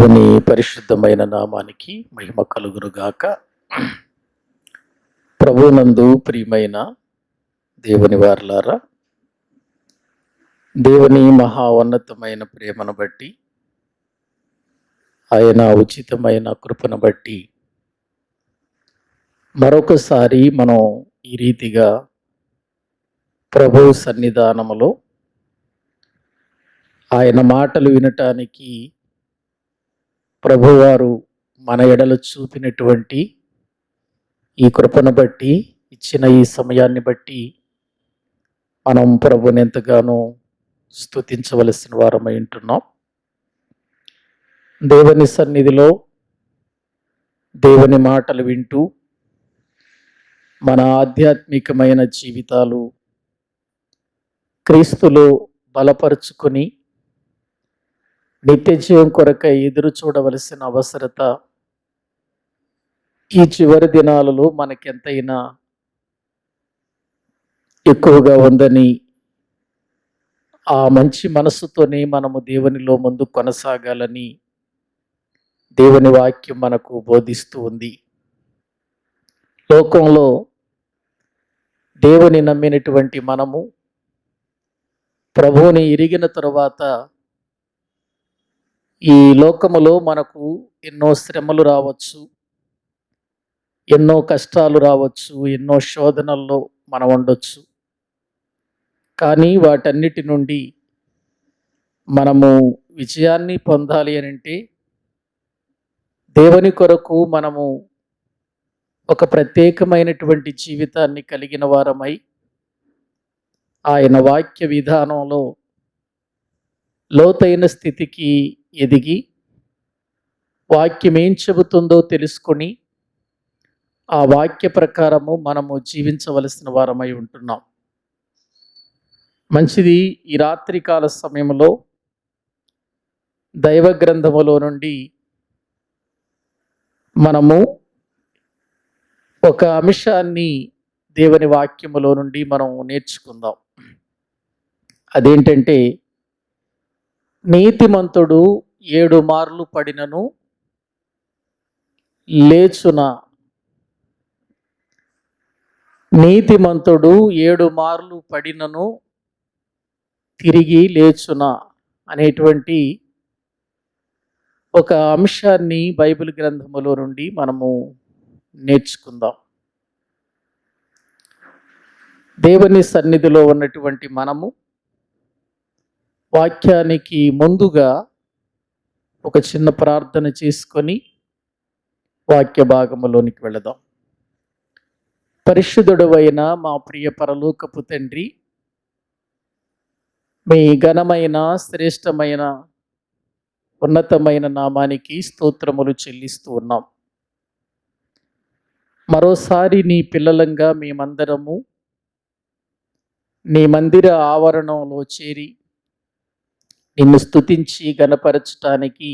దేవుని పరిశుద్ధమైన నామానికి మహిమ కలుగునుగాక. ప్రభునందు ప్రియమైన దేవుని వారలారా, దేవుని మహా ఉన్నతమైన ప్రేమను బట్టి, ఆయన ఉచితమైన కృపను బట్టి మరొకసారి మనం ఈ రీతిగా ప్రభు సన్నిధానములో ఆయన మాటలు వినటానికి ప్రభువారు మన ఎడల చూపినటువంటి ఈ కృపను బట్టి, ఇచ్చిన ఈ సమయాన్ని బట్టి మనం ప్రభుని ఎంతగానో స్తుతించవలసిన వారమై ఉంటున్నాం. దేవుని సన్నిధిలో దేవుని మాటలు వింటూ మన ఆధ్యాత్మికమైన జీవితాలు క్రీస్తులో బలపరుచుకొని నిత్య జీవం కొరకై ఎదురు చూడవలసిన అవసరత ఈ చివరి దినాలలో మనకెంతైనా ఎక్కువగా ఉందని, ఆ మంచి మనస్సుతోనే మనము దేవునిలో ముందు కొనసాగాలని దేవుని వాక్యం మనకు బోధిస్తూ ఉంది. లోకంలో దేవుని నమ్మినటువంటి మనము ప్రభువుని ఎరిగిన తరువాత ఈ లోకములో మనకు ఎన్నో శ్రమలు రావచ్చు, ఎన్నో కష్టాలు రావచ్చు, ఎన్నో శోధనల్లో మనం ఉండొచ్చు. కానీ వాటన్నిటి నుండి మనము విజయాన్ని పొందాలి అని అంటే దేవుని కొరకు మనము ఒక ప్రత్యేకమైనటువంటి జీవితాన్ని కలిగిన వారమై ఆయన వాక్య విధానంలో లోతైన స్థితికి ఎదిగి వాక్యం ఏం చెబుతుందో తెలుసుకొని ఆ వాక్య ప్రకారము మనము జీవించవలసిన వారమై ఉంటున్నాం. మంచిది. ఈ రాత్రికాల సమయంలో దైవ గ్రంథములో నుండి మనము ఒక అంశాన్ని దేవుని వాక్యములో నుండి మనం నేర్చుకుందాం. అదేంటంటే, నీతిమంతుడు 7 మార్లు పడినను లేచున. నీతిమంతుడు 7 మార్లు పడినను తిరిగి లేచున అనేటువంటి ఒక అంశాన్ని బైబిల్ గ్రంథములో నుండి మనము నేర్చుకుందాం. దేవుని సన్నిధిలో ఉన్నటువంటి మనము వాక్యానికి ముందుగా ఒక చిన్న ప్రార్థన చేసుకొని వాక్య భాగములోనికి వెళదాం. పరిశుద్ధుడవైన మా ప్రియ పరలోకపు తండ్రి, మీ ఘనమైన శ్రేష్టమైన ఉన్నతమైన నామానికి స్తోత్రములు చెల్లిస్తూ ఉన్నాం. మరోసారి నీ పిల్లలంగా మేమందరము నీ మందిర ఆవరణంలో చేరి నిన్ను స్తుతించి గణపరచటానికి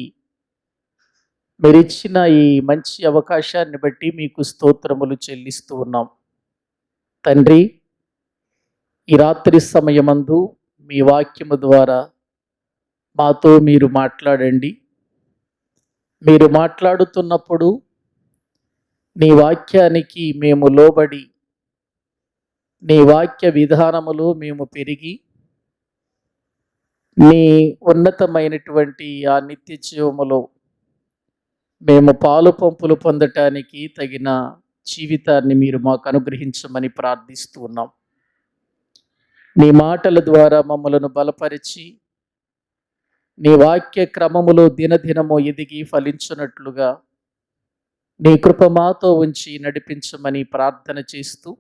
మీరిచ్చిన ఈ మంచి అవకాశాన్ని బట్టి మీకు స్తోత్రములు చెల్లిస్తూ ఉన్నాం. తండ్రి, ఈ రాత్రి సమయమందు మీ వాక్యము ద్వారా మాతో మీరు మాట్లాడండి. మీరు మాట్లాడుతున్నప్పుడు నీ వాక్యానికి మేము లోబడి, నీ వాక్య విధానములో మేము పెరిగి, నీ ఉన్నతమైనటువంటి ఆ నిత్య జీవములో మేము పాలు పంపులు పొందటానికి తగిన జీవితాన్ని మీరు మాకు అనుగ్రహించమని ప్రార్థిస్తూ ఉన్నాం. నీ మాటల ద్వారా మమ్మలను బలపరిచి, నీ వాక్య క్రమములో దినదినము ఎదిగి ఫలించున్నట్లుగా నీ కృప మాతో ఉంచి నడిపించమని ప్రార్థన చేస్తూ,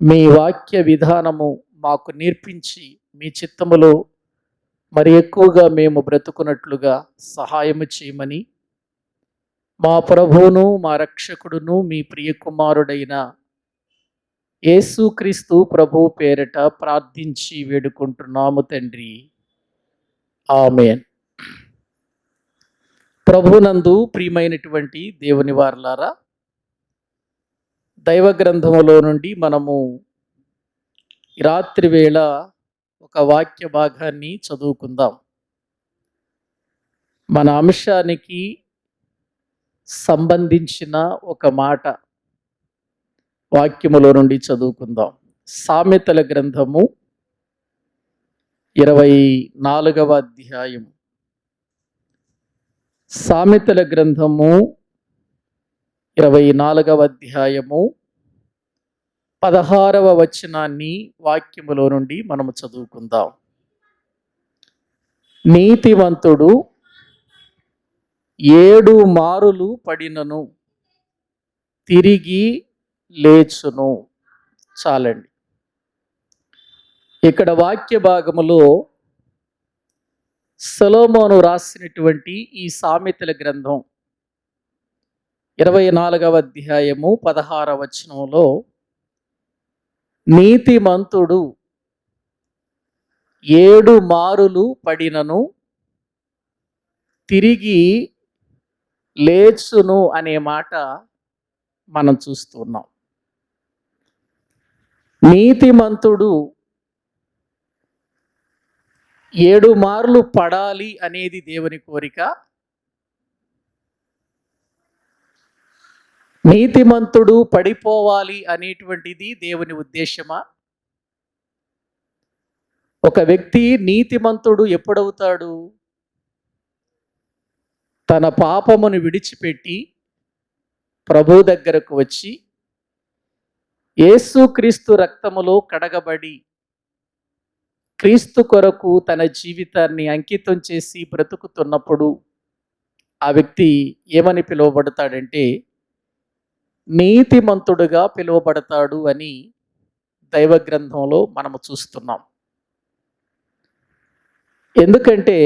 మీ వాక్య విధానము మాకు నేర్పించి మీ చిత్తములో మరి ఎక్కువగా మేము బ్రతుకున్నట్లుగా సహాయము చేయమని మా ప్రభువును మా రక్షకుడును మీ ప్రియ కుమారుడైన యేసుక్రీస్తు ప్రభు పేరట ప్రార్థించి వేడుకుంటున్నాము తండ్రి. ఆమేన్. ప్రభునందు ప్రియమైనటువంటి దేవుని వారలారా, దైవ గ్రంథములో నుండి మనము రాత్రి వేళ ఒక వాక్య భాగాన్ని చదువుకుందాం. మన అంశానికి సంబంధించిన ఒక మాట వాక్యములో నుండి చదువుకుందాం. సామెతల గ్రంథము 24వ అధ్యాయం. సామెతల గ్రంథము 24వ అధ్యాయము 16వ వచనాన్ని వాక్యములో నుండి మనము చదువుకుందాం. నీతివంతుడు 7 మారులు పడినను తిరిగి లేచును. చాలండి. ఇక్కడ వాక్య భాగములో సొలొమోను రాసినటువంటి ఈ సామెతల గ్రంథం 24వ అధ్యాయము 16వ వచనంలో నీతిమంతుడు 7 మారులు పడినను తిరిగి లేచును అనే మాట మనం చూస్తున్నాం. నీతిమంతుడు 7 మార్లు పడాలి అనేది దేవుని కోరిక. నీతిమంతుడు పడిపోవాలి అనేటువంటిది దేవుని ఉద్దేశమా? ఒక వ్యక్తి నీతిమంతుడు ఎప్పుడవుతాడు? తన పాపమును విడిచిపెట్టి ప్రభు దగ్గరకు వచ్చి యేసుక్రీస్తు రక్తములో కడగబడి క్రీస్తు కొరకు తన జీవితాన్ని అంకితం చేసి బ్రతుకుతున్నప్పుడు ఆ వ్యక్తి ఏమని పిలువబడతాడంటే నీతిమంతుడుగా పిలువబడతాడు అని దైవ గ్రంథంలో మనము చూస్తున్నాం. ఎందుకంటే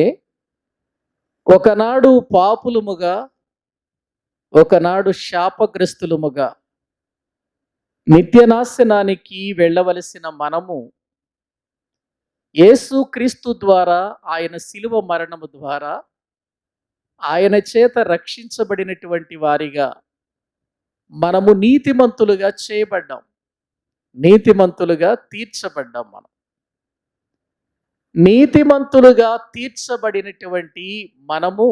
ఒకనాడు పాపులముగా, ఒకనాడు శాపగ్రస్తులముగా నిత్యనాశనానికి వెళ్ళవలసిన మనము యేసుక్రీస్తు ద్వారా, ఆయన శిలువ మరణము ద్వారా ఆయన చేత రక్షించబడినటువంటి వారిగా మనము నీతిమంతులుగా చేయబడ్డాం, నీతిమంతులుగా తీర్చబడ్డాం. మనం నీతిమంతులుగా తీర్చబడినటువంటి మనము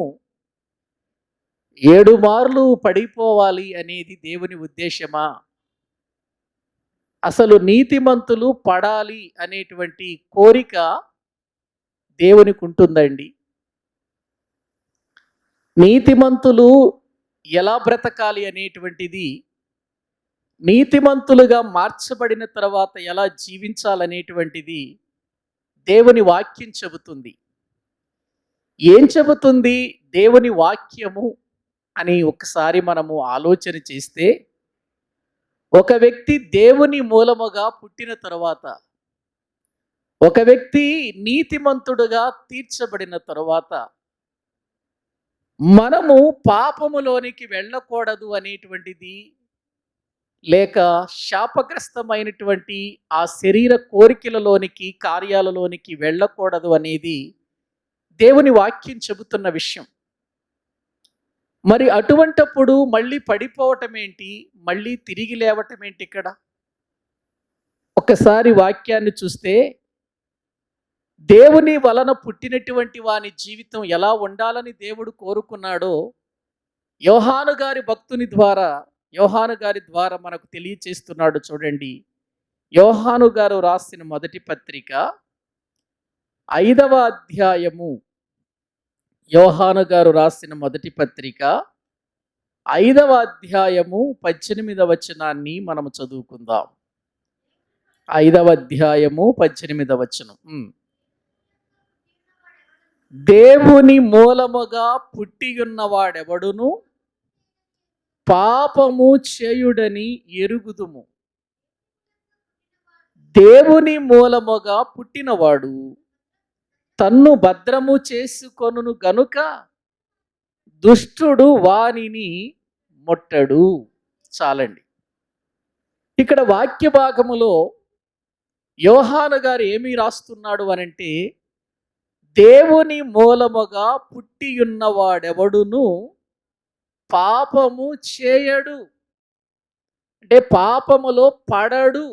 7 మార్లు పడిపోవాలి అనేది దేవుని ఉద్దేశమా? అసలు నీతిమంతులు పడాలి అనేటువంటి కోరిక దేవునికి ఉంటుందండి? నీతిమంతులు ఎలా బ్రతకాలి అనేటువంటిది, నీతిమంతులుగా మార్చబడిన తర్వాత ఎలా జీవించాలనేటువంటిది దేవుని వాక్యం చెబుతుంది. ఏం చెబుతుంది దేవుని వాక్యము అని ఒకసారి మనము ఆలోచన చేస్తే, ఒక వ్యక్తి దేవుని మూలముగా పుట్టిన తరువాత, ఒక వ్యక్తి నీతిమంతుడుగా తీర్చబడిన తరువాత మనము పాపములోనికి వెళ్ళకూడదు అనేటువంటిది, లేక శాపగ్రస్తమైనటువంటి ఆ శరీర కోరికలలోనికి, కార్యాలలోనికి వెళ్ళకూడదు అనేది దేవుని వాక్యం చెబుతున్న విషయం. మరి అటువంటప్పుడు మళ్ళీ పడిపోవటం ఏంటి, మళ్ళీ తిరిగి లేవటం ఏంటి? ఇక్కడ ఒకసారి వాక్యాన్ని చూస్తే దేవుని వలన పుట్టినటువంటి వాని జీవితం ఎలా ఉండాలని దేవుడు కోరుకున్నాడో యోహాను గారి ద్వారా మనకు తెలియచేస్తున్నాడు. చూడండి, యోహాను గారు రాసిన మొదటి పత్రిక 5వ అధ్యాయము, యోహాను గారు రాసిన మొదటి పత్రిక 5వ అధ్యాయము 18వ వచనాన్ని మనము చదువుకుందాం. 5వ అధ్యాయము 18వ వచనం. దేవుని మూలముగా పుట్టియున్నవాడెవడును పాపము చేయుడని ఎరుగుదుము. దేవుని మూలముగా పుట్టినవాడు తన్ను భద్రము చేసుకొనును గనుక దుష్టుడు వానిని ముట్టడు. చాలండి. ఇక్కడ వాక్య భాగములో యోహాను గారు ఏమి రాస్తున్నాడు అనంటే, దేవుని మూలముగా పుట్టియున్నవాడెవడును పాపము చేయడు, అంటే పాపములో పడడు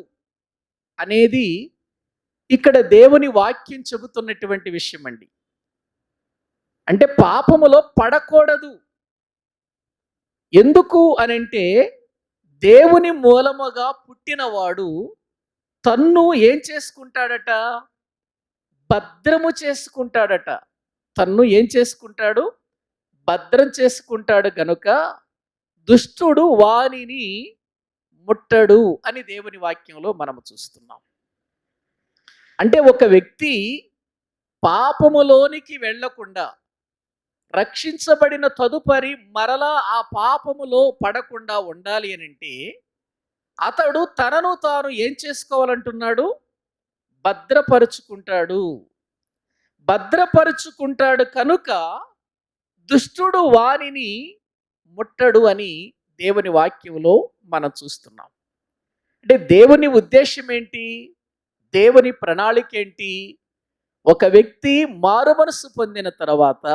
అనేది ఇక్కడ దేవుని వాక్యం చెబుతున్నటువంటి విషయం అండి. అంటే పాపములో పడకూడదు. ఎందుకు అనంటే దేవుని మూలముగా పుట్టినవాడు తన్ను ఏం చేసుకుంటాడట? భద్రము చేసుకుంటాడట. తన్ను ఏం చేసుకుంటాడు? భద్రం చేసుకుంటాడు గనుక దుష్టుడు వానిని ముట్టడు అని దేవుని వాక్యంలో మనం చూస్తున్నాం. అంటే ఒక వ్యక్తి పాపములోనికి వెళ్ళకుండా రక్షించబడిన తదుపరి మరలా ఆ పాపములో పడకుండా ఉండాలి అని అంటే అతడు తనను తాను ఏం చేసుకోవాలంటున్నాడు? భద్రపరుచుకుంటాడు. భద్రపరుచుకుంటాడు కనుక దుష్టుడు వానిని ముట్టడు అని దేవుని వాక్యంలో మనం చూస్తున్నాం. అంటే దేవుని ఉద్దేశం ఏంటి? దేవుని ప్రణాళిక ఏంటి? ఒక వ్యక్తి మారు మనసు పొందిన తర్వాత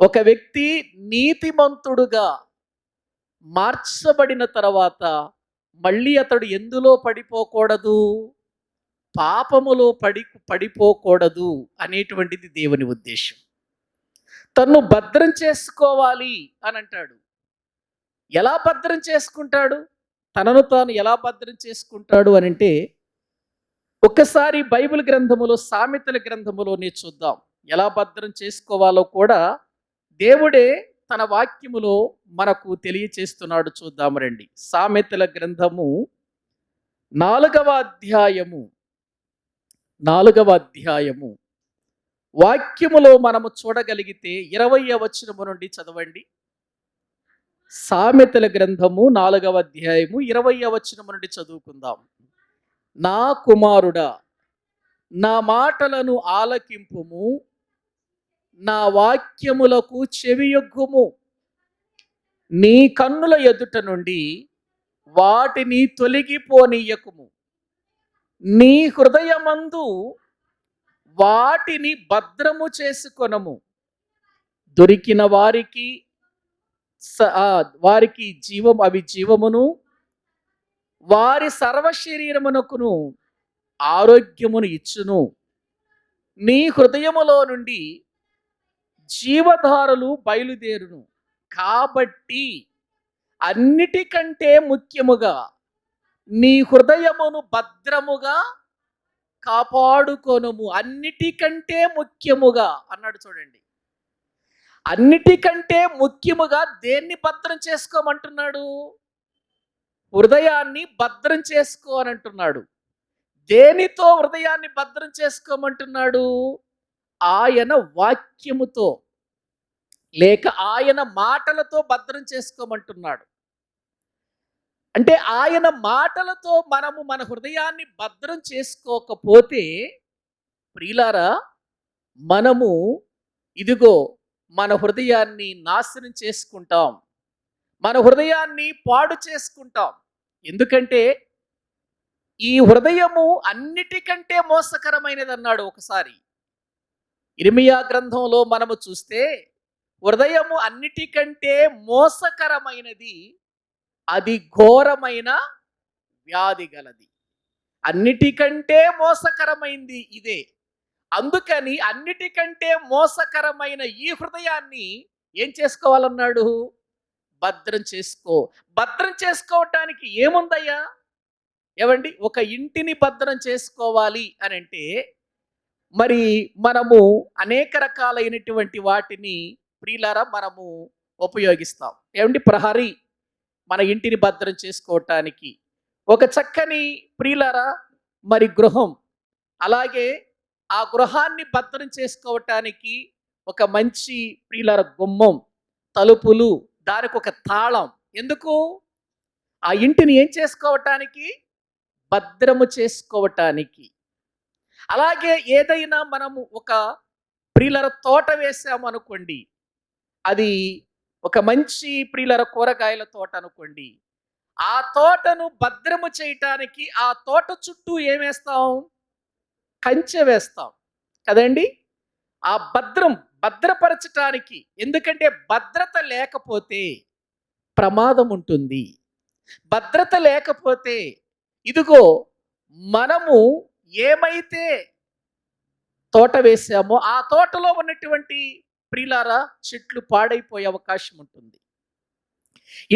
ఒక వ్యక్తి నీతిమంతుడుగా మార్చబడిన తర్వాత మళ్ళీ అతడు ఎందులో పడిపోకూడదు? పాపములో పడిపోకూడదు అనేటువంటిది దేవుని ఉద్దేశం. తన్ను భద్రం చేసుకోవాలి అని అంటాడు. ఎలా భద్రం చేసుకుంటాడు? తనను తాను ఎలా భద్రం చేసుకుంటాడు అని అంటే ఒక్కసారి బైబిల్ గ్రంథములో సామెతల గ్రంథములోనే చూద్దాం. ఎలా భద్రం చేసుకోవాలో కూడా దేవుడే తన వాక్యములో మనకు తెలియచేస్తున్నాడు. చూద్దాం రండి. సామెతల గ్రంథము 4వ అధ్యాయము వాక్యములో మనము చూడగలిగితే 20వ వచనము నుండి చదవండి. సామెతల గ్రంథము 4వ అధ్యాయము 20వ వచనము నుండి చదువుకుందాం. నా కుమారుడా, నా మాటలను ఆలకింపుము, నా వాక్యములకు చెవియొగ్గుము. నీ కన్నుల ఎదుట నుండి వాటిని తొలగిపోనీయకుము. నీ హృదయమందు వాటిని భద్రము చేసుకొనము. దొరికిన వారికి అవి జీవమును, వారి సర్వ శరీరమునకును ఆరోగ్యమును ఇచ్చును. నీ హృదయములో నుండి జీవధారలు బయలుదేరును. కాబట్టి అన్నిటికంటే ముఖ్యముగా నీ హృదయమును భద్రముగా కాపాడుకొనుము. అన్నిటికంటే ముఖ్యముగా అన్నాడు. చూడండి, అన్నిటికంటే ముఖ్యముగా దేన్ని భద్రం చేసుకోమంటున్నాడు? హృదయాన్ని భద్రం చేసుకో అని అంటున్నాడు. దేనితో హృదయాన్ని భద్రం చేసుకోమంటున్నాడు? ఆయన వాక్యముతో లేక ఆయన మాటలతో భద్రం చేసుకోమంటున్నాడు. అంటే ఆయన మాటలతో మనము మన హృదయాన్ని భద్రం చేసుకోకపోతే ప్రియులారా, మనము ఇదిగో మన హృదయాన్ని నాశనం చేసుకుంటాం, మన హృదయాన్ని పాడు చేసుకుంటాం. ఎందుకంటే ఈ హృదయము అన్నిటికంటే మోసకరమైనది అన్నాడు. ఒకసారి ఇర్మియా గ్రంథంలో మనము చూస్తే హృదయము అన్నిటికంటే మోసకరమైనది, అది ఘోరమైన వ్యాధి గలది. అన్నిటికంటే మోసకరమైంది ఇదే. అందుకని అన్నిటికంటే మోసకరమైన ఈ హృదయాన్ని ఏం చేసుకోవాలన్నాడు? భద్రం చేసుకో. భద్రం చేసుకోవటానికి ఏముందయ్యా? ఏమండి, ఒక ఇంటిని భద్రం చేసుకోవాలి అని అంటే మరి మనము అనేక రకాలైనటువంటి వాటిని ప్రియులారా మనము ఉపయోగిస్తాం. ఏమండి, ప్రహరీ మన ఇంటిని భద్రం చేసుకోవటానికి ఒక చక్కని ప్రియులారా మరి గృహం, అలాగే ఆ గృహాన్ని భద్రం చేసుకోవటానికి ఒక మంచి ప్రియులార గుమ్మం, తలుపులు, దానికి ఒక తాళం. ఎందుకు? ఆ ఇంటిని ఏం చేసుకోవటానికి? భద్రము చేసుకోవటానికి. అలాగే ఏదైనా మనము ఒక ప్రియులర తోట వేసాము అనుకోండి, అది ఒక మంచి ప్రియులర కూరగాయల తోట అనుకోండి, ఆ తోటను భద్రము చేయటానికి ఆ తోట చుట్టూ ఏమేస్తాం? కంచె వేస్తాం కదండి. ఆ భద్రపరచటానికి. ఎందుకంటే భద్రత లేకపోతే ప్రమాదం ఉంటుంది. భద్రత లేకపోతే ఇదిగో మనము ఏమైతే తోట వేసామో ఆ తోటలో ఉన్నటువంటి ప్రియులారా చెట్లు పాడైపోయే అవకాశం ఉంటుంది.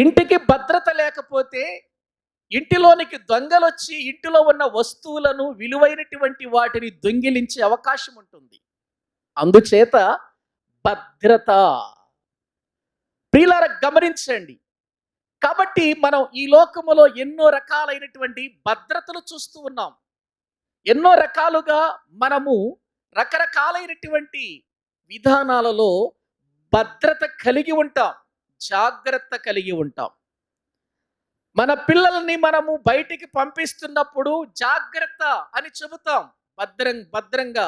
ఇంటికి భద్రత లేకపోతే ఇంటిలోనికి దొంగలొచ్చి ఇంటిలో ఉన్న వస్తువులను విలువైనటువంటి వాటిని దొంగిలించే అవకాశం ఉంటుంది. అందుచేత భద్రత ప్రియులారా గమనించండి. కాబట్టి మనం ఈ లోకములో ఎన్నో రకాలైనటువంటి భద్రతలు చూస్తూ ఉన్నాం. ఎన్నో రకాలుగా మనము రకరకాలైనటువంటి విధానాలలో భద్రత కలిగి ఉంటాం, జాగ్రత్త కలిగి ఉంటాం. మన పిల్లల్ని మనము బయటికి పంపిస్తున్నప్పుడు జాగ్రత్త అని చెబుతాం. భద్రంగా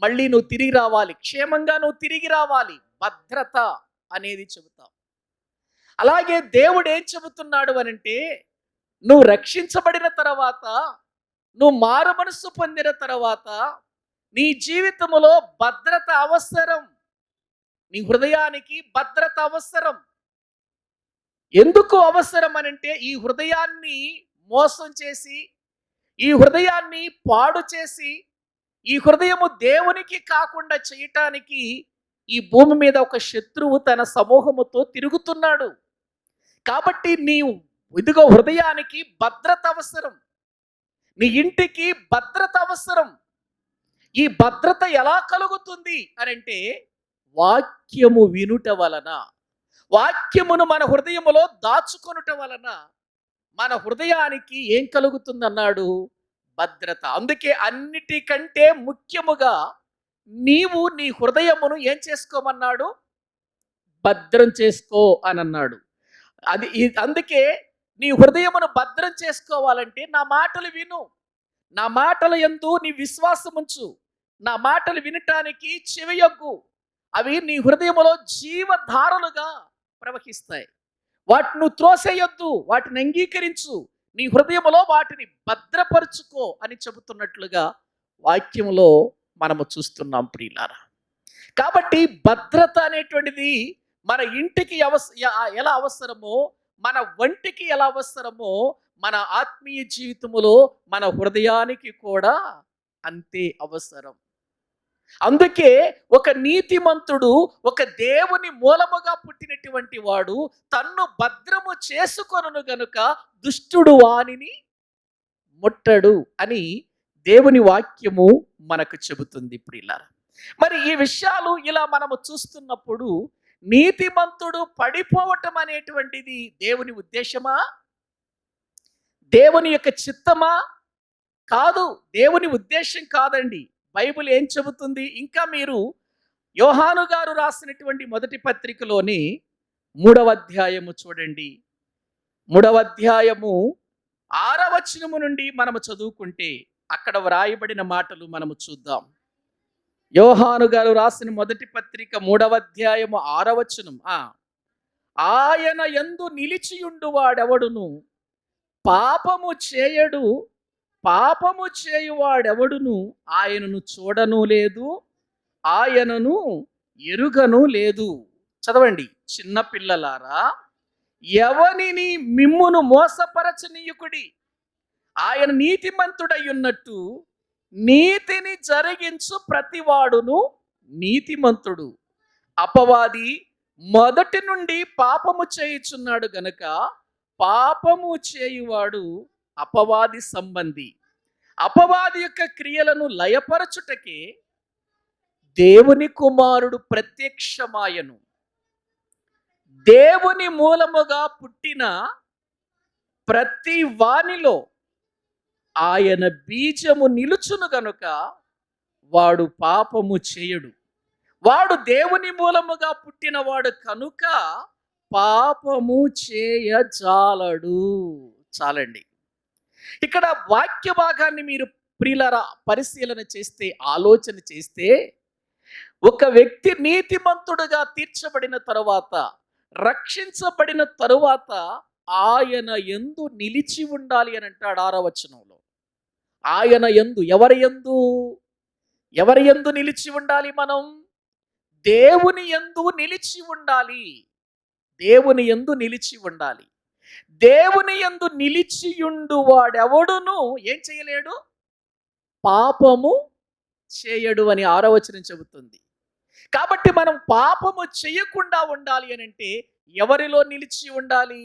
మళ్ళీ నువ్వు తిరిగి రావాలి, క్షేమంగా నువ్వు తిరిగి రావాలి, భద్రత అనేది చెబుతాం. అలాగే దేవుడు ఏం చెబుతున్నాడు అనంటే, నువ్వు రక్షించబడిన తర్వాత, నువ్వు మారు మనస్సు పొందిన తర్వాత నీ జీవితంలో భద్రత అవసరం. నీ హృదయానికి భద్రత అవసరం. ఎందుకు అవసరం అనంటే, ఈ హృదయాన్ని మోసం చేసి, ఈ హృదయాన్ని పాడు చేసి, ఈ హృదయము దేవునికి కాకుండా చేయటానికి ఈ భూమి మీద ఒక శత్రువు తన సమూహముతో తిరుగుతున్నాడు. కాబట్టి నీవు ఇదిగో హృదయానికి భద్రత అవసరం, నీ ఇంటికి భద్రత అవసరం. ఈ భద్రత ఎలా కలుగుతుంది అనంటే, వాక్యము వినుట వలన, వాక్యమును మన హృదయములో దాచుకొనుట వలన మన హృదయానికి ఏం కలుగుతుందన్నాడు? భద్రత. అందుకే అన్నిటికంటే ముఖ్యముగా నీవు నీ హృదయమును ఏం చేసుకోమన్నాడు? భద్రం చేసుకో అని అన్నాడు. అందుకే నీ హృదయమును భద్రం చేసుకోవాలంటే నా మాటలు విను, నా మాటల యందు నీ విశ్వాసం ఉంచు, నా మాటలు వినటానికి చెవియొగ్గు. అవి నీ హృదయములో జీవధారలుగా ప్రవహిస్తాయి. వాటిని నువ్వు త్రోసేయొద్దు, వాటిని అంగీకరించు, నీ హృదయములో వాటిని భద్రపరుచుకో అని చెబుతున్నట్లుగా వాక్యములో మనము చూస్తున్నాం ప్రియులారా. కాబట్టి భద్రత అనేటువంటిది మన ఇంటికి ఎలా అవసరమో, మన వంటికి ఎలా అవసరమో, మన ఆత్మీయ జీవితములో మన హృదయానికి కూడా అంతే అవసరం. అందుకే ఒక నీతిమంతుడు, ఒక దేవుని మూలముగా పుట్టినటువంటి వాడు తన్ను భద్రము చేసుకొనును గనుక దుష్టుడు వానిని ముట్టడు అని దేవుని వాక్యము మనకు చెబుతుంది ప్రియులారా. మరి ఈ విషయాలు ఇలా మనము చూస్తున్నప్పుడు నీతిమంతుడు పడిపోవటం అనేటువంటిది దేవుని ఉద్దేశమా? దేవుని యొక్క చిత్తమా? కాదు, దేవుని ఉద్దేశం కాదండి. బైబిల్ ఏం చెబుతుంది? ఇంకా మీరు యోహాను గారు రాసినటువంటి మొదటి పత్రికలోని 3వ అధ్యాయము చూడండి. 3వ అధ్యాయము 6వ వచనము నుండి మనము చదువుకుంటే అక్కడ వ్రాయబడిన మాటలు మనము చూద్దాం. యోహాను గారు రాసిన మొదటి పత్రిక 3వ అధ్యాయము 6వ వచనం. ఆయన యందు నిలిచియుండు వాడెవడును పాపము చేయడు, పాపము చేయువాడెవడును ఆయనను చూడను లేదు, ఆయనను ఎరుగను లేదు. చదవండి. చిన్న పిల్లలారా, ఎవనిని మిమ్మును మోసపరచనీయుకుడి. ఆయన నీతిమంతుడై ఉన్నట్టు నీతిని జరిగించు ప్రతివాడును నీతిమంతుడు. అపవాది మొదటి నుండి పాపము చేయుచున్నాడు గనుక పాపము చేయువాడు అపవాది సంబంధి. అపవాది యొక్క క్రియలను లయపరచుటకే దేవుని కుమారుడు ప్రత్యక్షమాయను. దేవుని మూలముగా పుట్టిన ప్రతి వానిలో ఆయన బీజము నిలుచును గనుక వాడు పాపము చేయడు. వాడు దేవుని మూలముగా పుట్టినవాడు కనుక పాపము చేయజాలడు. చాలండి. ఇక్కడ వాక్య భాగాన్ని మీరు ప్రియులారా పరిశీలన చేస్తే, ఆలోచన చేస్తే, ఒక వ్యక్తి నీతిమంతుడుగా తీర్చబడిన తరువాత, రక్షించబడిన తరువాత ఆయన యందు నిలిచి ఉండాలి అని అంటాడు 6వ వచనంలో. ఆయన యందు, ఎవరి యందు నిలిచి ఉండాలి? మనం దేవుని యందు నిలిచి ఉండాలి. దేవుని యందు నిలిచి ఉండాలి. దేవుని యందు నిలిచియుండు వాడెవడును ఏం చేయలేడు? పాపము చేయడు అని 6వ వచనం చెబుతుంది. కాబట్టి మనం పాపము చేయకుండా ఉండాలి అని అంటే ఎవరిలో నిలిచి ఉండాలి?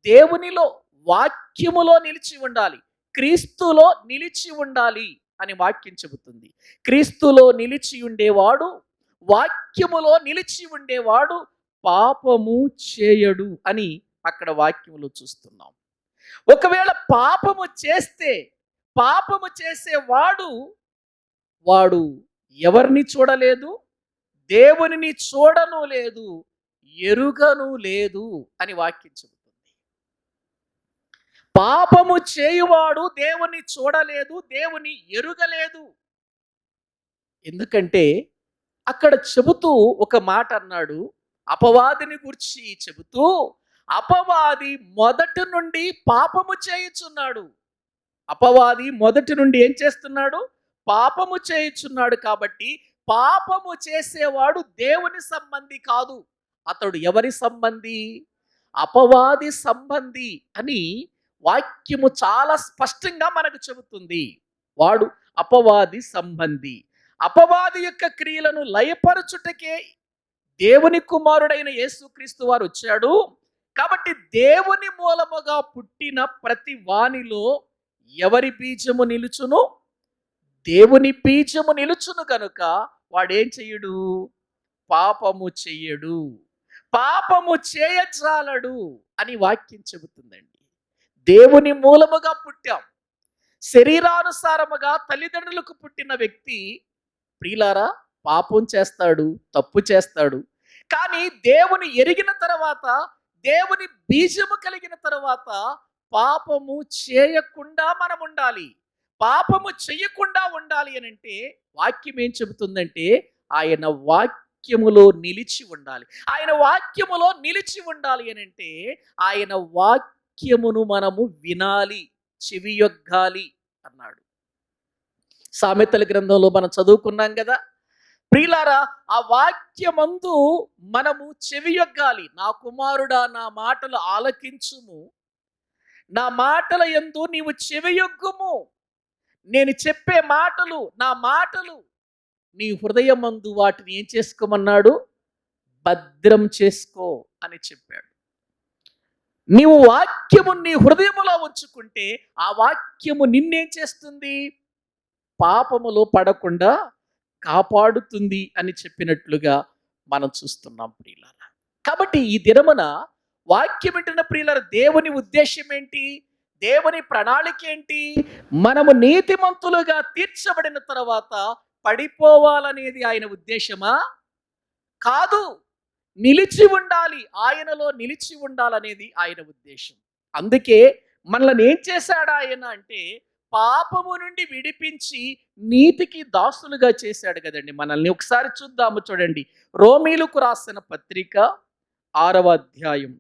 దేవునిలో, వాక్యములో నిలిచి ఉండాలి. క్రీస్తులో నిలిచి ఉండాలి అని వాక్యం చెబుతుంది. క్రీస్తులో నిలిచి ఉండేవాడు, వాక్యములో నిలిచి ఉండేవాడు పాపము చేయడు అని అక్కడ వాక్యములో చూస్తున్నాం. ఒకవేళ పాపము చేస్తే, పాపము చేసేవాడు వాడు ఎవరిని చూడలేదు, దేవునిని చూడను లేదు, ఎరుగను లేదు అని వాక్యం చెబుతుంది. పాపము చేయువాడు దేవుని చూడలేదు, దేవుని ఎరుగలేదు. ఎందుకంటే అక్కడ చెబుతూ ఒక మాట అన్నాడు, అపవాదిని గురించి చెబుతూ, అపవాది మొదటి నుండి పాపము చేయుచున్నాడు. అపవాది మొదటి నుండి ఏం చేస్తున్నాడు? పాపము చేయుచున్నాడు. కాబట్టి పాపము చేసేవాడు దేవుని సంబంధి కాదు. అతడు ఎవరి సంబంధి? అపవాది సంబంధి అని వాక్యము చాలా స్పష్టంగా మనకు చెబుతుంది. వాడు అపవాది సంబంధి. అపవాది యొక్క క్రియలను లయపరచుటకే దేవుని కుమారుడైన యేసుక్రీస్తు వారు వచ్చాడు. కాబట్టి దేవుని మూలముగా పుట్టిన ప్రతి వానిలో ఎవరి బీజము నిలుచును? దేవుని బీజము నిలుచును కనుక వాడేం చెయ్యడు? పాపము చెయ్యడు, పాపము చేయజాలడు అని వాక్యం చెబుతుందండి. దేవుని మూలముగా పుట్టాం. శరీరానుసారముగా తల్లిదండ్రులకు పుట్టిన వ్యక్తి ప్రియులారా పాపం చేస్తాడు, తప్పు చేస్తాడు. కానీ దేవుని ఎరిగిన తర్వాత, దేవుని బీజము కలిగిన తర్వాత పాపము చేయకుండా మనం ఉండాలి. పాపము చేయకుండా ఉండాలి అని అంటే వాక్యం ఏం చెబుతుందంటే ఆయన వాక్యములో నిలిచి ఉండాలి. ఆయన వాక్యములో నిలిచి ఉండాలి అని అంటే ఆయన వాక్యమును మనము వినాలి, చెవియొగ్గాలి అన్నాడు. సామెతల గ్రంథంలో మనం చదువుకున్నాం కదా ప్రియులారా, ఆ వాక్యమందు మనము చెవియొగ్గాలి. నా కుమారుడా నా మాటలు ఆలకించుము, నా మాటల యందు నీవు చెవియొగ్గుము. నేను చెప్పే మాటలు, నా మాటలు నీ హృదయమందు వాటిని ఏం చేసుకోమన్నాడు? భద్రం చేసుకో అని చెప్పాడు. నీవు వాక్యము నీ హృదయములో ఉంచుకుంటే ఆ వాక్యము నిన్నేం చేస్తుంది? పాపములో పడకుండా కాపాడుతుంది అని చెప్పినట్లుగా మనం చూస్తున్నాం ప్రియులారా. కాబట్టి ఈ దినమున వాక్యం వింటున్న ప్రియులారా, దేవుని ఉద్దేశం ఏంటి? దేవుని ప్రణాళిక ఏంటి? మనము నీతిమంతులుగా తీర్చబడిన తర్వాత పడిపోవాలనేది ఆయన ఉద్దేశమా? కాదు, నిలిచి ఉండాలి, ఆయనలో నిలిచి ఉండాలనేది ఆయన ఉద్దేశం. అందుకే మనల్ని ఏం చేశాడు ఆయన అంటే పాపము నుండి విడిపించి నీతికి దాసులుగా చేశాడు కదండి మనల్ని. ఒకసారి చూద్దాము, చూడండి. రోమీలకు రాసిన పత్రిక 6వ అధ్యాయం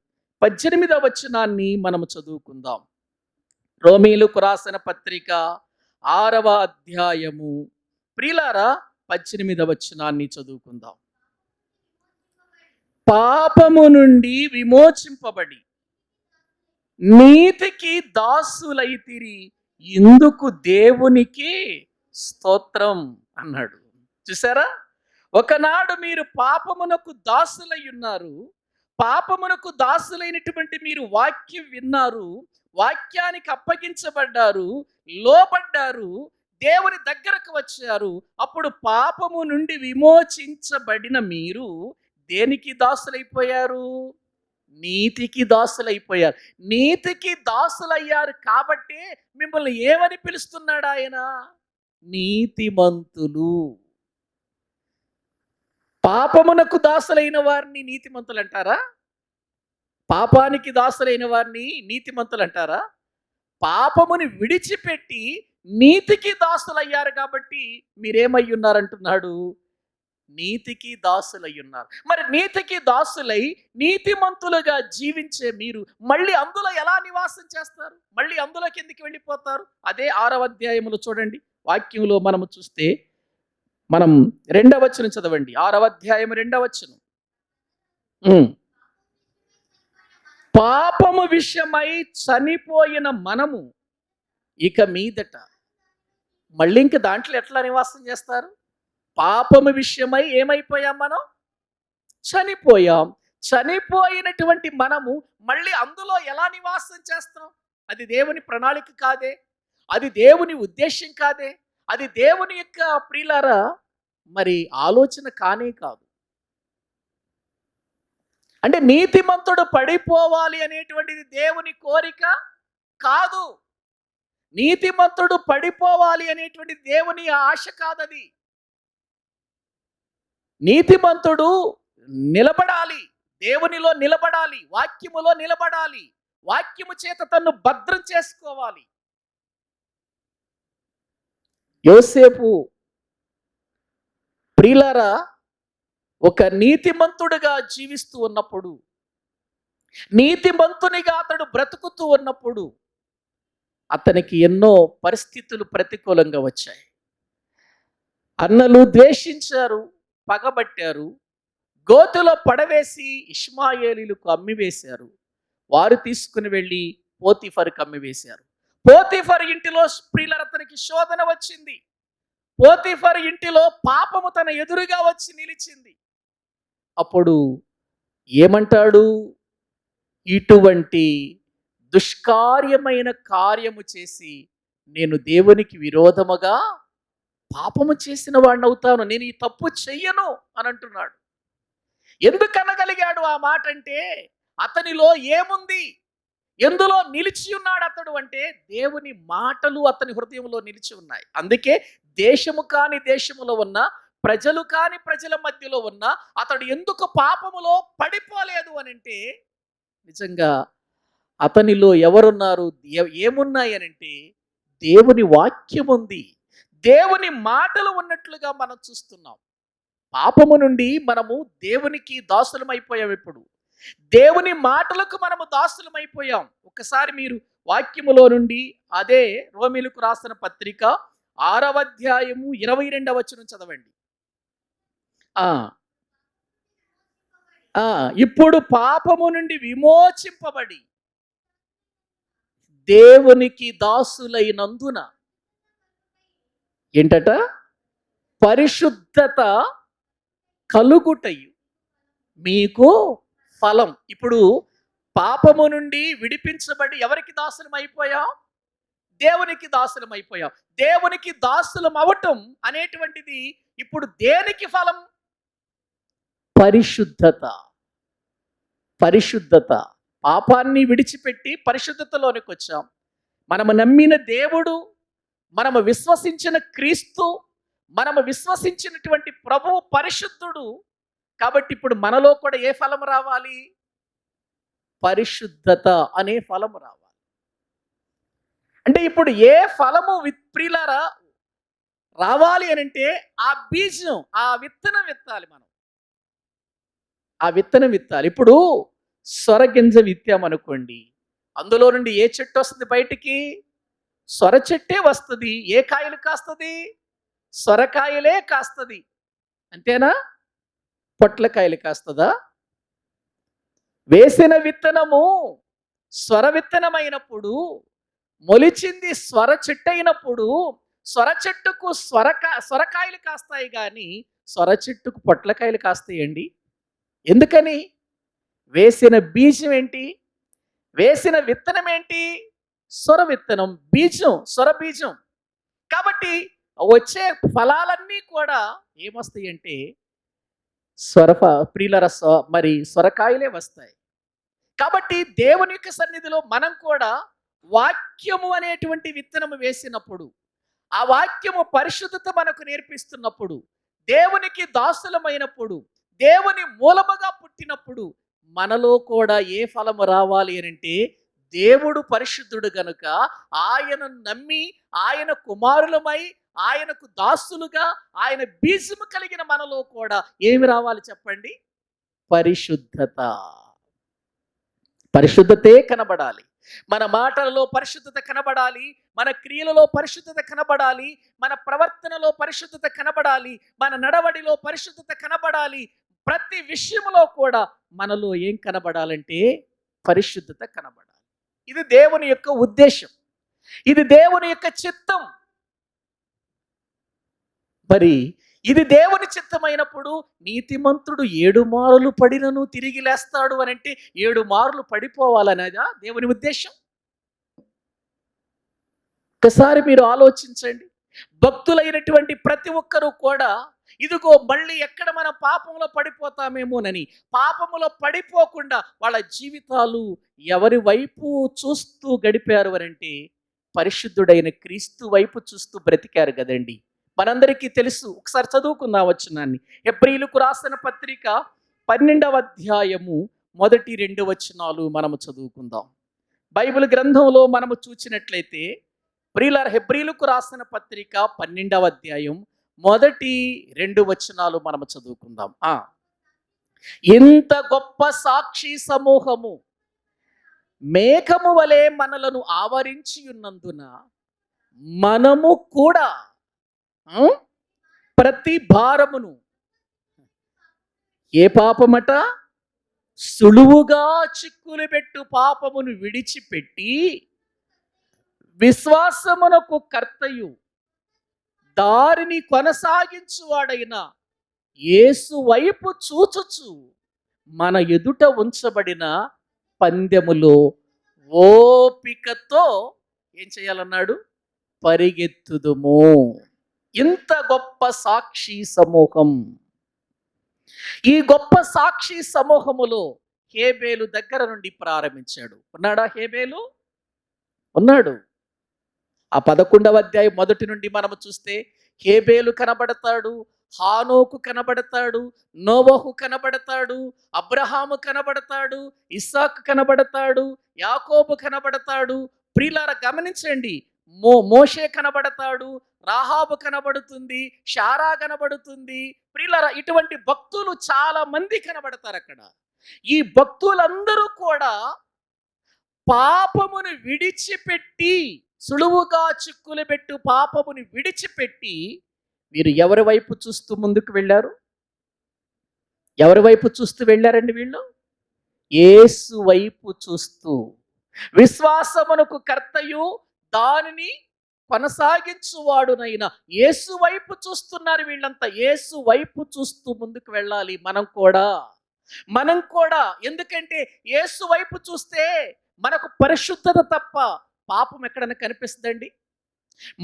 18వ వచనాన్ని మనము చదువుకుందాం. రోమీలకు రాసిన పత్రిక 6వ అధ్యాయము ప్రియులారా 18వ వచనాన్ని చదువుకుందాం. పాపము నుండి విమోచింపబడి నీతికి దాసులైతిరి, ఇందుకు దేవునికి స్తోత్రం అన్నాడు. చూసారా, ఒకనాడు మీరు పాపమునకు దాసులై ఉన్నారు. పాపమునకు దాసులైనటువంటి మీరు వాక్యం విన్నారు, వాక్యానికి అప్పగించబడ్డారు, లోబడ్డారు, దేవుని దగ్గరకు వచ్చారు. అప్పుడు పాపము నుండి విమోచించబడిన మీరు దేనికి దాసులైపోయారు? నీతికి దాసులైపోయారు. నీతికి దాసులయ్యారు కాబట్టి మిమ్మల్ని ఏమని పిలుస్తున్నాడు ఆయన? నీతిమంతులు. పాపమునకు దాసులైన వారిని నీతిమంతులు అంటారా? పాపానికి దాసులైన వారిని నీతిమంతులు అంటారా? పాపముని విడిచిపెట్టి నీతికి దాసులయ్యారు కాబట్టి మీరేమై ఉన్నారంటున్నాడు? నీతికి దాసులై ఉన్నారు. మరి నీతికి దాసులై నీతిమంతులుగా జీవించే మీరు మళ్ళీ అందులో ఎలా నివాసం చేస్తారు? మళ్ళీ అందులో కిందికి వెళ్ళిపోతారు. అదే 6వ అధ్యాయములో చూడండి, వాక్యంలో మనము చూస్తే మనం 2వ వచనం చదవండి. 6వ అధ్యాయం 2వ వచనం. పాపము విషయమై చనిపోయిన మనము ఇక మీదట మళ్ళీ ఇంక దాంట్లో ఎట్లా నివాసం చేస్తారు? పాపము విషయమై ఏమైపోయాం మనం? చనిపోయాం. చనిపోయినటువంటి మనము మళ్ళీ అందులో ఎలా నివాసం చేస్తాం? అది దేవుని ప్రణాళిక కాదే, అది దేవుని ఉద్దేశం కాదే, అది దేవుని యొక్క ప్రియులారా మరి ఆలోచన కానే కాదు. అంటే నీతిమంతుడు పడిపోవాలి అనేటువంటిది దేవుని కోరిక కాదు. నీతిమంతుడు పడిపోవాలి అనేటువంటి దేవుని ఆశ కాదది. నీతిమంతుడు నిలబడాలి, దేవునిలో నిలబడాలి, వాక్యములో నిలబడాలి, వాక్యము చేత తన్ను భద్రం చేసుకోవాలి. యోసేపు ప్రియులారా ఒక నీతిమంతుడిగా జీవిస్తూ ఉన్నప్పుడు, నీతిమంతునిగా అతడు బ్రతుకుతూ ఉన్నప్పుడు అతనికి ఎన్నో పరిస్థితులు ప్రతికూలంగా వచ్చాయి. అన్నలు ద్వేషించారు, పగబట్టారు, గోతిలో పడవేసి ఇష్మాయేలీలకు అమ్మివేశారు. వారు తీసుకుని వెళ్ళి పోతీఫర్కి అమ్మివేశారు. పోతీఫర్ ఇంటిలో ప్రియులారా అతనికి శోధన వచ్చింది. పోతీఫర్ ఇంటిలో పాపము తన ఎదురుగా వచ్చి నిలిచింది. అప్పుడు ఏమంటాడు? ఇటువంటి దుష్కార్యమైన కార్యము చేసి నేను దేవునికి విరోధముగా పాపము చేసిన వాడిని అవుతాను, నేను ఈ తప్పు చెయ్యను అని అంటున్నాడు. ఎందుకు అనగలిగాడు ఆ మాట అంటే అతనిలో ఏముంది, ఎందులో నిలిచి ఉన్నాడు అతడు అంటే దేవుని మాటలు అతని హృదయంలో నిలిచి ఉన్నాయి. అందుకే దేశము కాని దేశములో ఉన్న, ప్రజలు కాని ప్రజల మధ్యలో ఉన్న అతడు ఎందుకు పాపములో పడిపోలేదు అని అంటే నిజంగా అతనిలో ఎవరున్నారు, ఏమున్నాయి అని అంటే దేవుని వాక్యం ఉంది, దేవుని మాటలు ఉన్నట్లుగా మనం చూస్తున్నాం. పాపము నుండి మనము దేవునికి దాసులమైపోయాం. ఇప్పుడు దేవుని మాటలకు మనము దాసులమైపోయాం. ఒకసారి మీరు వాక్యములో నుండి అదే రోమీలకు రాసిన పత్రిక 6వ అధ్యాయము 22వ వచనం చదవండి. ఇప్పుడు పాపము నుండి విమోచింపబడి దేవునికి దాసులైనందున ఏంటట? పరిశుద్ధత కలుగుటయు మీకు ఫలం. ఇప్పుడు పాపము నుండి విడిపించబడి ఎవరికి దాసులం అయిపోయాం? దేవునికి దాసులం అయిపోయాం. దేవునికి దాసులం అవటం అనేటువంటిది ఇప్పుడు దేనికి ఫలం? పరిశుద్ధత. పరిశుద్ధత. పాపాన్ని విడిచిపెట్టి పరిశుద్ధతలోనికి వచ్చాం. మనము నమ్మిన దేవుడు, మనము విశ్వసించిన క్రీస్తు, మనము విశ్వసించినటువంటి ప్రభువు పరిశుద్ధుడు. కాబట్టి ఇప్పుడు మనలో కూడా ఏ ఫలం రావాలి? పరిశుద్ధత అనే ఫలము రావాలి. అంటే ఇప్పుడు ఏ ఫలము ప్రియులారా రావాలి అని అంటే ఆ బీజం, ఆ విత్తనం విత్తాలి. మనం ఆ విత్తనం విత్తాలి. ఇప్పుడు సొరగింజ విత్తామనుకోండి, అందులో నుండి ఏ చెట్టు వస్తుంది బయటికి? సొర చెట్టే వస్తుంది. ఏ కాయలు కాస్తుంది? సొరకాయలే కాస్తుంది. అంతేనా? పొట్లకాయలు కాస్తుందా? వేసిన విత్తనము స్వర విత్తనమైనప్పుడు, మొలిచింది స్వర చెట్టు అయినప్పుడు స్వర చెట్టుకు సొరకాయలు కాస్తాయి, కానీ స్వర చెట్టుకు పొట్లకాయలు కాస్తాయండి. ఎందుకని? వేసిన బీజం ఏంటి? వేసిన విత్తనం ఏంటి? సొర విత్తనం, బీజం, సొర బీజం. కాబట్టి వచ్చే ఫలాలన్నీ కూడా ఏమొస్తాయి అంటే ప్రియుల మరి సొరకాయలే వస్తాయి. కాబట్టి దేవుని యొక్క సన్నిధిలో మనం కూడా వాక్యము అనేటువంటి విత్తనము వేసినప్పుడు, ఆ వాక్యము పరిశుద్ధత మనకు నేర్పిస్తున్నప్పుడు, దేవునికి దాసులమైనప్పుడు, దేవుని మూలముగా పుట్టినప్పుడు మనలో కూడా ఏ ఫలము రావాలి అని అంటే దేవుడు పరిశుద్ధుడు గనుక ఆయనను నమ్మి ఆయన కుమారులమై ఆయనకు దాసులుగా ఆయన బీజము కలిగిన మనలో కూడా ఏమి రావాలి చెప్పండి? పరిశుద్ధత. పరిశుద్ధతే కనబడాలి. మన మాటలలో పరిశుద్ధత కనబడాలి, మన క్రియలలో పరిశుద్ధత కనబడాలి, మన ప్రవర్తనలో పరిశుద్ధత కనబడాలి, మన నడవడిలో పరిశుద్ధత కనబడాలి. ప్రతి విషయంలో కూడా మనలో ఏం కనబడాలంటే పరిశుద్ధత కనబడాలి. ఇది దేవుని యొక్క ఉద్దేశం, ఇది దేవుని యొక్క చిత్తం. మరి ఇది దేవుని చిత్తమైనప్పుడు నీతిమంతుడు 7 మారులు పడినను తిరిగి లేస్తాడు అని అంటే 7 మార్లు పడిపోవాలనేదా దేవుని ఉద్దేశం? ఒకసారి మీరు ఆలోచించండి. భక్తులైనటువంటి ప్రతి ఒక్కరూ కూడా ఇదిగో మళ్ళీ ఎక్కడ మనం పాపంలో పడిపోతామేమోనని పాపములో పడిపోకుండా వాళ్ళ జీవితాలు ఎవరి వైపు చూస్తూ గడిపారు అనంటే పరిశుద్ధుడైన క్రీస్తు వైపు చూస్తూ బ్రతికారు కదండి. మనందరికీ తెలుసు. ఒకసారి చదువుకుందాం వచనాన్ని. హెబ్రీయులకు రాసిన పత్రిక 12వ అధ్యాయము మొదటి 2 వచనాలు మనము చదువుకుందాం. బైబిల్ గ్రంథంలో మనము చూసినట్లయితే ప్రియులారా, హెబ్రీయులకు రాసిన పత్రిక 12వ అధ్యాయం మొదటి 2 వచనాలు మనము చదువుకుందాం. ఇంత గొప్ప సాక్షి సమూహము మేఘము వలె మనలను ఆవరించి ఉన్నందున మనము కూడా ప్రతి భారమును, ఏ పాపమట, సులువుగా చిక్కులు పెట్టు పాపమును విడిచిపెట్టి విశ్వాసమునకు కర్తయు దారిని కొనసాగించువాడైన యేసు వైపు చూచుచు మన ఎదుట ఉంచబడిన పందెములో ఓపికతో ఏం చేయాలన్నాడు? పరిగెత్తుదుము. ఇంత గొప్ప సాక్షి సమూహం. ఈ గొప్ప సాక్షి సమూహములో హేబేలు దగ్గర నుండి ప్రారంభించాడు. ఉన్నాడా హేబేలు? ఉన్నాడు. ఆ 11వ అధ్యాయం మొదటి నుండి మనము చూస్తే హేబేలు కనబడతాడు, హానోకు కనబడతాడు, నోవహు కనబడతాడు, అబ్రహాము కనబడతాడు, ఇస్సాకు కనబడతాడు, యాకోబు కనబడతాడు. ప్రియులారా గమనించండి, మోషే కనబడతాడు, రాహాబు కనబడుతుంది, షారా కనబడుతుంది. ప్రియులారా ఇటువంటి భక్తులు చాలా మంది కనబడతారు అక్కడ. ఈ భక్తులందరూ కూడా పాపమును విడిచిపెట్టి, సులువుగా చిక్కులు పెట్టు పాపమును విడిచిపెట్టి వీరు ఎవరి వైపు చూస్తూ ముందుకు వెళ్ళారు? ఎవరి వైపు చూస్తూ వెళ్ళారండి వీళ్ళు? యేసు వైపు చూస్తూ, విశ్వాసమునకు కర్తయు దానిని కొనసాగించువాడునైన యేసు వైపు చూస్తున్నారు వీళ్ళంతా. యేసు వైపు చూస్తూ ముందుకు వెళ్ళాలి మనం కూడా. ఎందుకంటే యేసు వైపు చూస్తే మనకు పరిశుద్ధత తప్ప పాపం ఎక్కడైనా కనిపిస్తుందండి?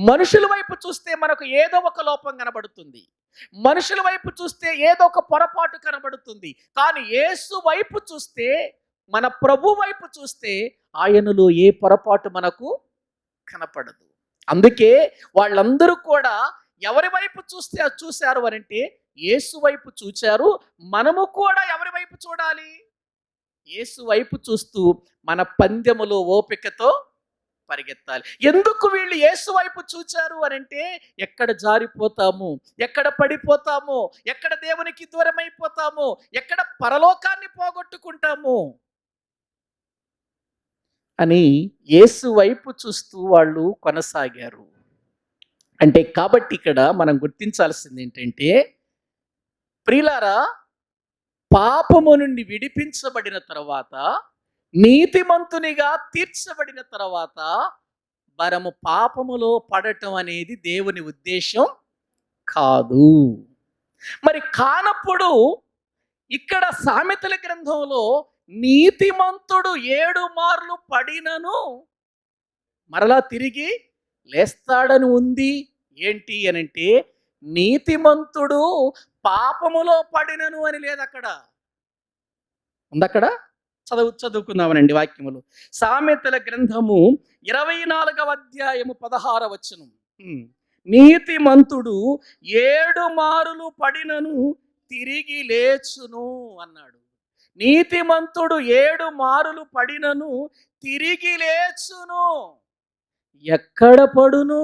మనుషుల వైపు చూస్తే మనకు ఏదో ఒక లోపం కనబడుతుంది, మనుషుల వైపు చూస్తే ఏదో ఒక పొరపాటు కనబడుతుంది. కానీ యేసు వైపు చూస్తే, మన ప్రభు వైపు చూస్తే ఆయనలో ఏ పొరపాటు మనకు కనపడదు. అందుకే వాళ్ళందరూ కూడా ఎవరి వైపు చూశారు అనంటే యేసు వైపు చూచారు. మనము కూడా ఎవరి వైపు చూడాలి? యేసు వైపు చూస్తూ మన పందెములో ఓపికతో పరిగెత్తాలి. ఎందుకు వీళ్ళు యేసు వైపు చూచారు అనంటే ఎక్కడ జారిపోతాము, ఎక్కడ పడిపోతాము, ఎక్కడ దేవునికి దూరం అయిపోతాము, ఎక్కడ పరలోకాన్ని పోగొట్టుకుంటాము అని యేసు వైపు చూస్తూ వాళ్ళు కొనసాగారు. అంటే కాబట్టి ఇక్కడ మనం గుర్తించాల్సింది ఏంటంటే, ప్రియులారా, పాపము నుండి విడిపించబడిన తర్వాత, నీతిమంతునిగా తీర్చబడిన తర్వాత మనము పాపములో పడటం అనేది దేవుని ఉద్దేశం కాదు. మరి కానప్పుడు ఇక్కడ సామెతల గ్రంథంలో నీతిమంతుడు 7 మార్లు పడినను మరలా తిరిగి లేస్తాడని ఉంది. ఏంటి అనంటే నీతిమంతుడు పాపములో పడినను అని లేదు అక్కడ. ఉందక్కడ? చదువుకుందామనండి వాక్యములు. సామెతల గ్రంథము 24వ అధ్యాయము 16వ వచనం. నీతిమంతుడు 7 మారులు పడినను తిరిగి లేచును అన్నాడు. నీతిమంతుడు 7 మారులు పడినను తిరిగి లేచును. ఎక్కడ పడును?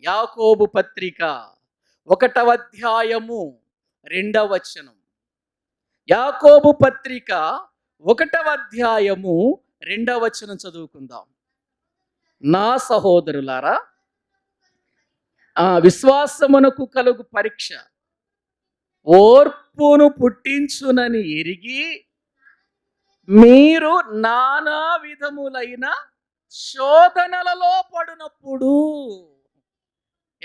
యాకోబు పత్రిక 1వ అధ్యాయము 2వ వచనం. యాకోబు పత్రిక 1వ అధ్యాయము 2వ వచనం చదువుకుందాం. నా సహోదరులారా, విశ్వాసమునకు కలుగు పరీక్ష ఓర్పును పుట్టించునని ఎరిగి మీరు నానా విధములైన శోధనలలో పడినప్పుడు,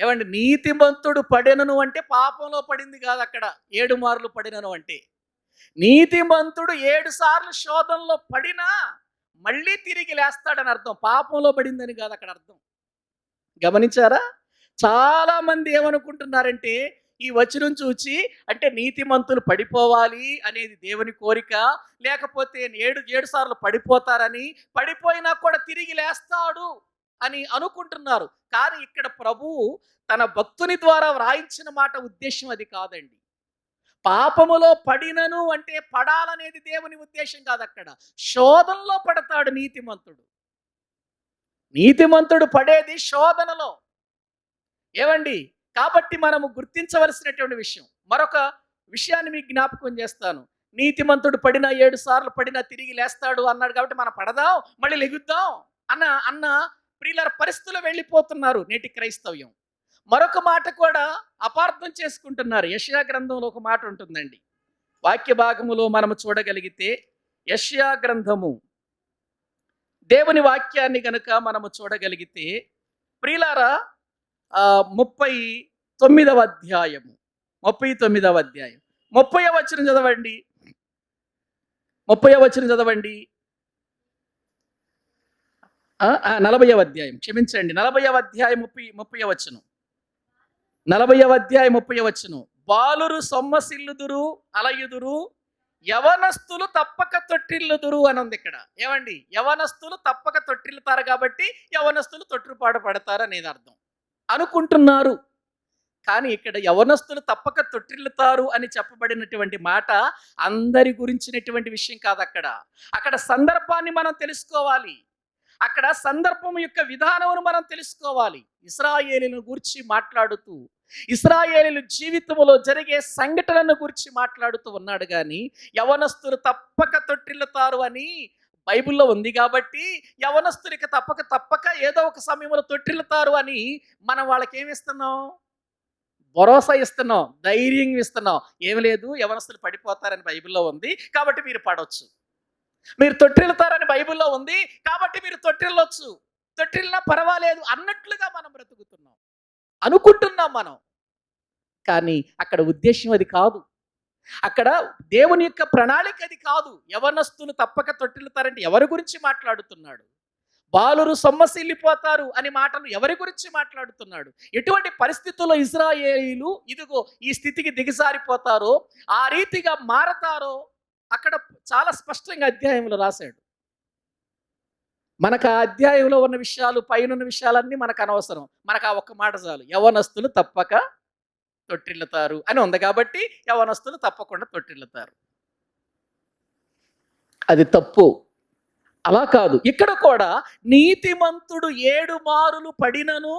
ఏమండి, నీతిమంతుడు పడెనను అంటే పాపంలో పడింది కాదు అక్కడ. 7 మార్లు పడినను అంటే నీతిమంతుడు 7 సార్లు శోధనలో పడినా మళ్ళీ తిరిగి లేస్తాడని అర్థం. పాపంలో పడిందని కాదు అక్కడ అర్థం. గమనించారా? చాలా మంది ఏమనుకుంటున్నారంటే ఈ వచనం చూచి, అంటే నీతిమంతులు పడిపోవాలి అనేది దేవుని కోరిక, లేకపోతే 7 సార్లు పడిపోతారని, పడిపోయినా కూడా తిరిగి లేస్తాడు అని అనుకుంటున్నారు. కానీ ఇక్కడ ప్రభువు తన భక్తుని ద్వారా వ్రాయించిన మాట ఉద్దేశం అది కాదండి. పాపములో పడినను అంటే పడాలనేది దేవుని ఉద్దేశం కాదు అక్కడ. శోధనలో పడతాడు నీతిమంతుడు. నీతిమంతుడు పడేది శోధనలో. ఏవండి, కాబట్టి మనము గుర్తించవలసినటువంటి విషయం, మరొక విషయాన్ని మీకు జ్ఞాపకం చేస్తాను. నీతిమంతుడు పడినా 7 సార్లు పడినా తిరిగి లేస్తాడు అన్నాడు కాబట్టి మనం పడదాం మళ్ళీ లెగుద్దాం అన్న ప్రియుల పరిస్థితుల్లో వెళ్ళిపోతున్నారు నేటి క్రైస్తవ్యం. మరొక మాట కూడా అపార్థం చేసుకుంటున్నారు. యెషయా గ్రంథంలో ఒక మాట ఉంటుందండి. వాక్య భాగములో మనము చూడగలిగితే యెషయా గ్రంథము, దేవుని వాక్యాన్ని గనుక మనము చూడగలిగితే ప్రియులారా, 39వ అధ్యాయము 39వ అధ్యాయం 30వ వచనం చదవండి. 30వ వచనం చదవండి. 40వ అధ్యాయం, క్షమించండి, 40వ అధ్యాయం 30వ వచనం. 40వ అధ్యాయం 30వ వచనం. బాలురు సొమ్మసిల్లుదురు అలయుదురు, యవనస్తులు తప్పక తొట్టిల్లుదురు అని ఉంది ఇక్కడ. ఏమండి, యవనస్తులు తప్పక తొట్టిల్లుతారు కాబట్టి యవనస్తులు తొట్టుపాటు పడతారు అనేది అర్థం అనుకుంటున్నారు. కానీ ఇక్కడ యవనస్తులు తప్పక తొట్టిల్లుతారు అని చెప్పబడినటువంటి మాట అందరి గురించినటువంటి విషయం కాదు. అక్కడ సందర్భాన్ని మనం తెలుసుకోవాలి. అక్కడ సందర్భం యొక్క విధానమును మనం తెలుసుకోవాలి. ఇశ్రాయేలును గురించి మాట్లాడుతూ, ఇశ్రాయేలు జీవితంలో జరిగే సంఘటనలను గురించి మాట్లాడుతూ ఉన్నాడు. కానీ యవనస్తులు తప్పక తొట్టిల్లుతారు అని బైబిల్లో ఉంది కాబట్టి యవనస్తులకి తప్పక ఏదో ఒక సమయంలో తొట్టిల్లుతారు అని మనం వాళ్ళకి ఏమి ఇస్తున్నాం? భరోసా ఇస్తున్నాం, ధైర్యం ఇస్తున్నాం. ఏమి లేదు, యవనస్తులు పడిపోతారని బైబిల్లో ఉంది కాబట్టి మీరు పడవచ్చు. మీరు తొట్టిల్లుతారని బైబిల్లో ఉంది కాబట్టి మీరు తొట్టిల్లొచ్చు, తొట్టిల్లినా పర్వాలేదు అన్నట్లుగా మనం బ్రతుకుతున్నాం, అనుకుంటున్నాం మనం. కానీ అక్కడ ఉద్దేశం అది కాదు. అక్కడ దేవుని యొక్క ప్రణాళిక అది కాదు. యవనస్తులు తప్పక తొట్టిల్లుతారంటే ఎవరి గురించి మాట్లాడుతున్నాడు? బాలురు సొమ్మసిల్లిపోతారు అని మాటలు ఎవరి గురించి మాట్లాడుతున్నాడు? ఎటువంటి పరిస్థితుల్లో ఇశ్రాయేలీయులు ఇదిగో ఈ స్థితికి దిగజారిపోతారో, ఆ రీతిగా మారతారో అక్కడ చాలా స్పష్టంగా అధ్యాయంలో రాశాడు. మనకు ఆ అధ్యాయంలో ఉన్న విషయాలు, పైన విషయాలన్నీ మనకు అనవసరం. మనకు ఆ ఒక్క మాట చాలు, యవనస్తులు తప్పక తొట్టిల్లుతారు అని ఉంది కాబట్టి యవనస్తులు తప్పకుండా తొట్టిల్లుతారు. అది తప్పు. అలా కాదు. ఇక్కడ కూడా నీతిమంతుడు 7 మారులు పడినను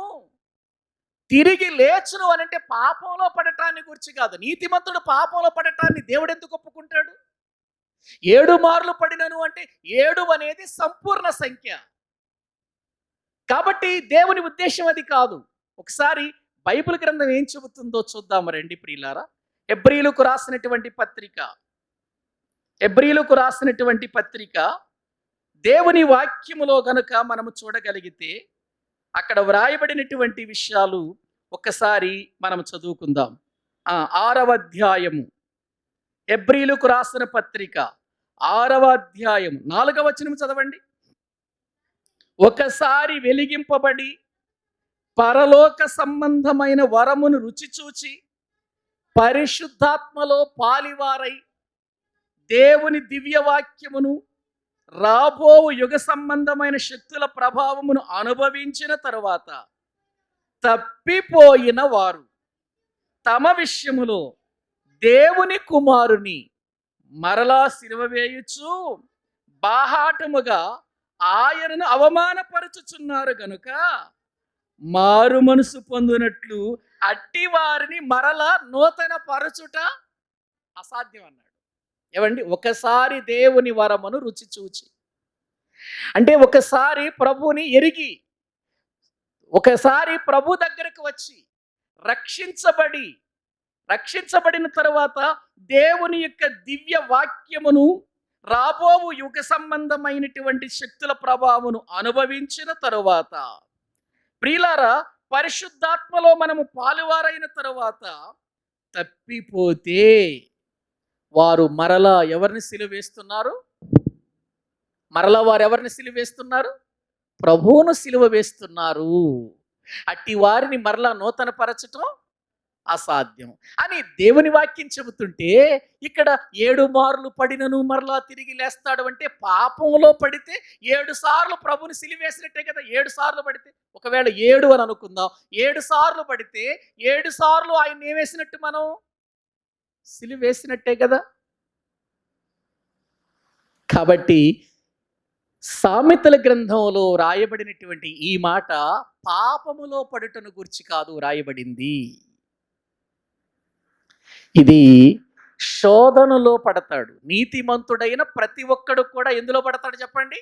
తిరిగి లేచును అని అంటే పాపంలో పడటాన్ని గురించి కాదు. నీతిమంతుడు పాపంలో పడటాన్ని దేవుడు ఎందుకు ఒప్పుకుంటాడు? 7 మార్లు పడినను అంటే 7 అనేది సంపూర్ణ సంఖ్య కాబట్టి దేవుని ఉద్దేశం అది కాదు. ఒకసారి బైబిల్ గ్రంథం ఏం చెబుతుందో చూద్దాం రండి ప్రియులారా. హెబ్రీయులకు రాసినటువంటి పత్రిక దేవుని వాక్యములో గనుక మనము చూడగలిగితే అక్కడ వ్రాయబడినటువంటి విషయాలు ఒకసారి మనం చదువుకుందాం. 6వ అధ్యాయము, హెబ్రీయులకు రాసిన పత్రిక 6వ అధ్యాయం 4వ వచనం చదవండి. ఒకసారి వెలిగింపబడి పరలోక సంబంధమైన వరమును రుచి చూచి పరిశుద్ధాత్మలో పాలివారై దేవుని దివ్యవాక్యమును రాబో యుగ సంబంధమైన శక్తుల ప్రభావమును అనుభవించిన తరువాత తప్పిపోయిన వారు తమ విషయములో దేవుని కుమారుని మరలా సిలువ వేయుచు బాహాటముగా ఆయనను అవమానపరచుచున్నారు గనుక మారు మనసు పొందినట్లు అట్టి వారిని మరలా నూతన పరచుట అసాధ్యం అన్నాడు. ఏమండి, ఒకసారి దేవుని వరమును రుచి చూచి అంటే ఒకసారి ప్రభుని ఎరిగి, ఒకసారి ప్రభు దగ్గరకు వచ్చి రక్షించబడిన తర్వాత దేవుని యొక్క దివ్య వాక్యమును రాబోవు యుగ సంబంధమైనటువంటి శక్తుల ప్రభావమును అనుభవించిన తరువాత ప్రియులారా, పరిశుద్ధాత్మలో మనము పాలువారైన తరువాత తప్పిపోతే వారు మరలా ఎవరిని సిలువేస్తున్నారు? మరలా వారు ఎవరిని సిలువేస్తున్నారు? ప్రభువును సిలువ వేస్తున్నారు. అట్టి వారిని మరలా నూతన పరచటం అసాధ్యం అని దేవుని వాక్యం చెబుతుంటే, ఇక్కడ 7 మార్లు పడినను మరలా తిరిగి లేస్తాడు అంటే, పాపంలో పడితే 7 సార్లు ప్రభుని సిలివేసినట్టే కదా. 7 సార్లు పడితే, ఒకవేళ 7 అని అనుకుందాం, 7 సార్లు పడితే 7 సార్లు ఆయన ఏమేసినట్టు? మనం సిలివేసినట్టే కదా. కాబట్టి సామెతల గ్రంథంలో రాయబడినటువంటి ఈ మాట పాపములో పడుటను గురించి కాదు రాయబడింది. ఇది శోధనలో పడతాడు. నీతిమంతుడైన ప్రతి ఒక్కడు కూడా ఎందులో పడతాడు చెప్పండి?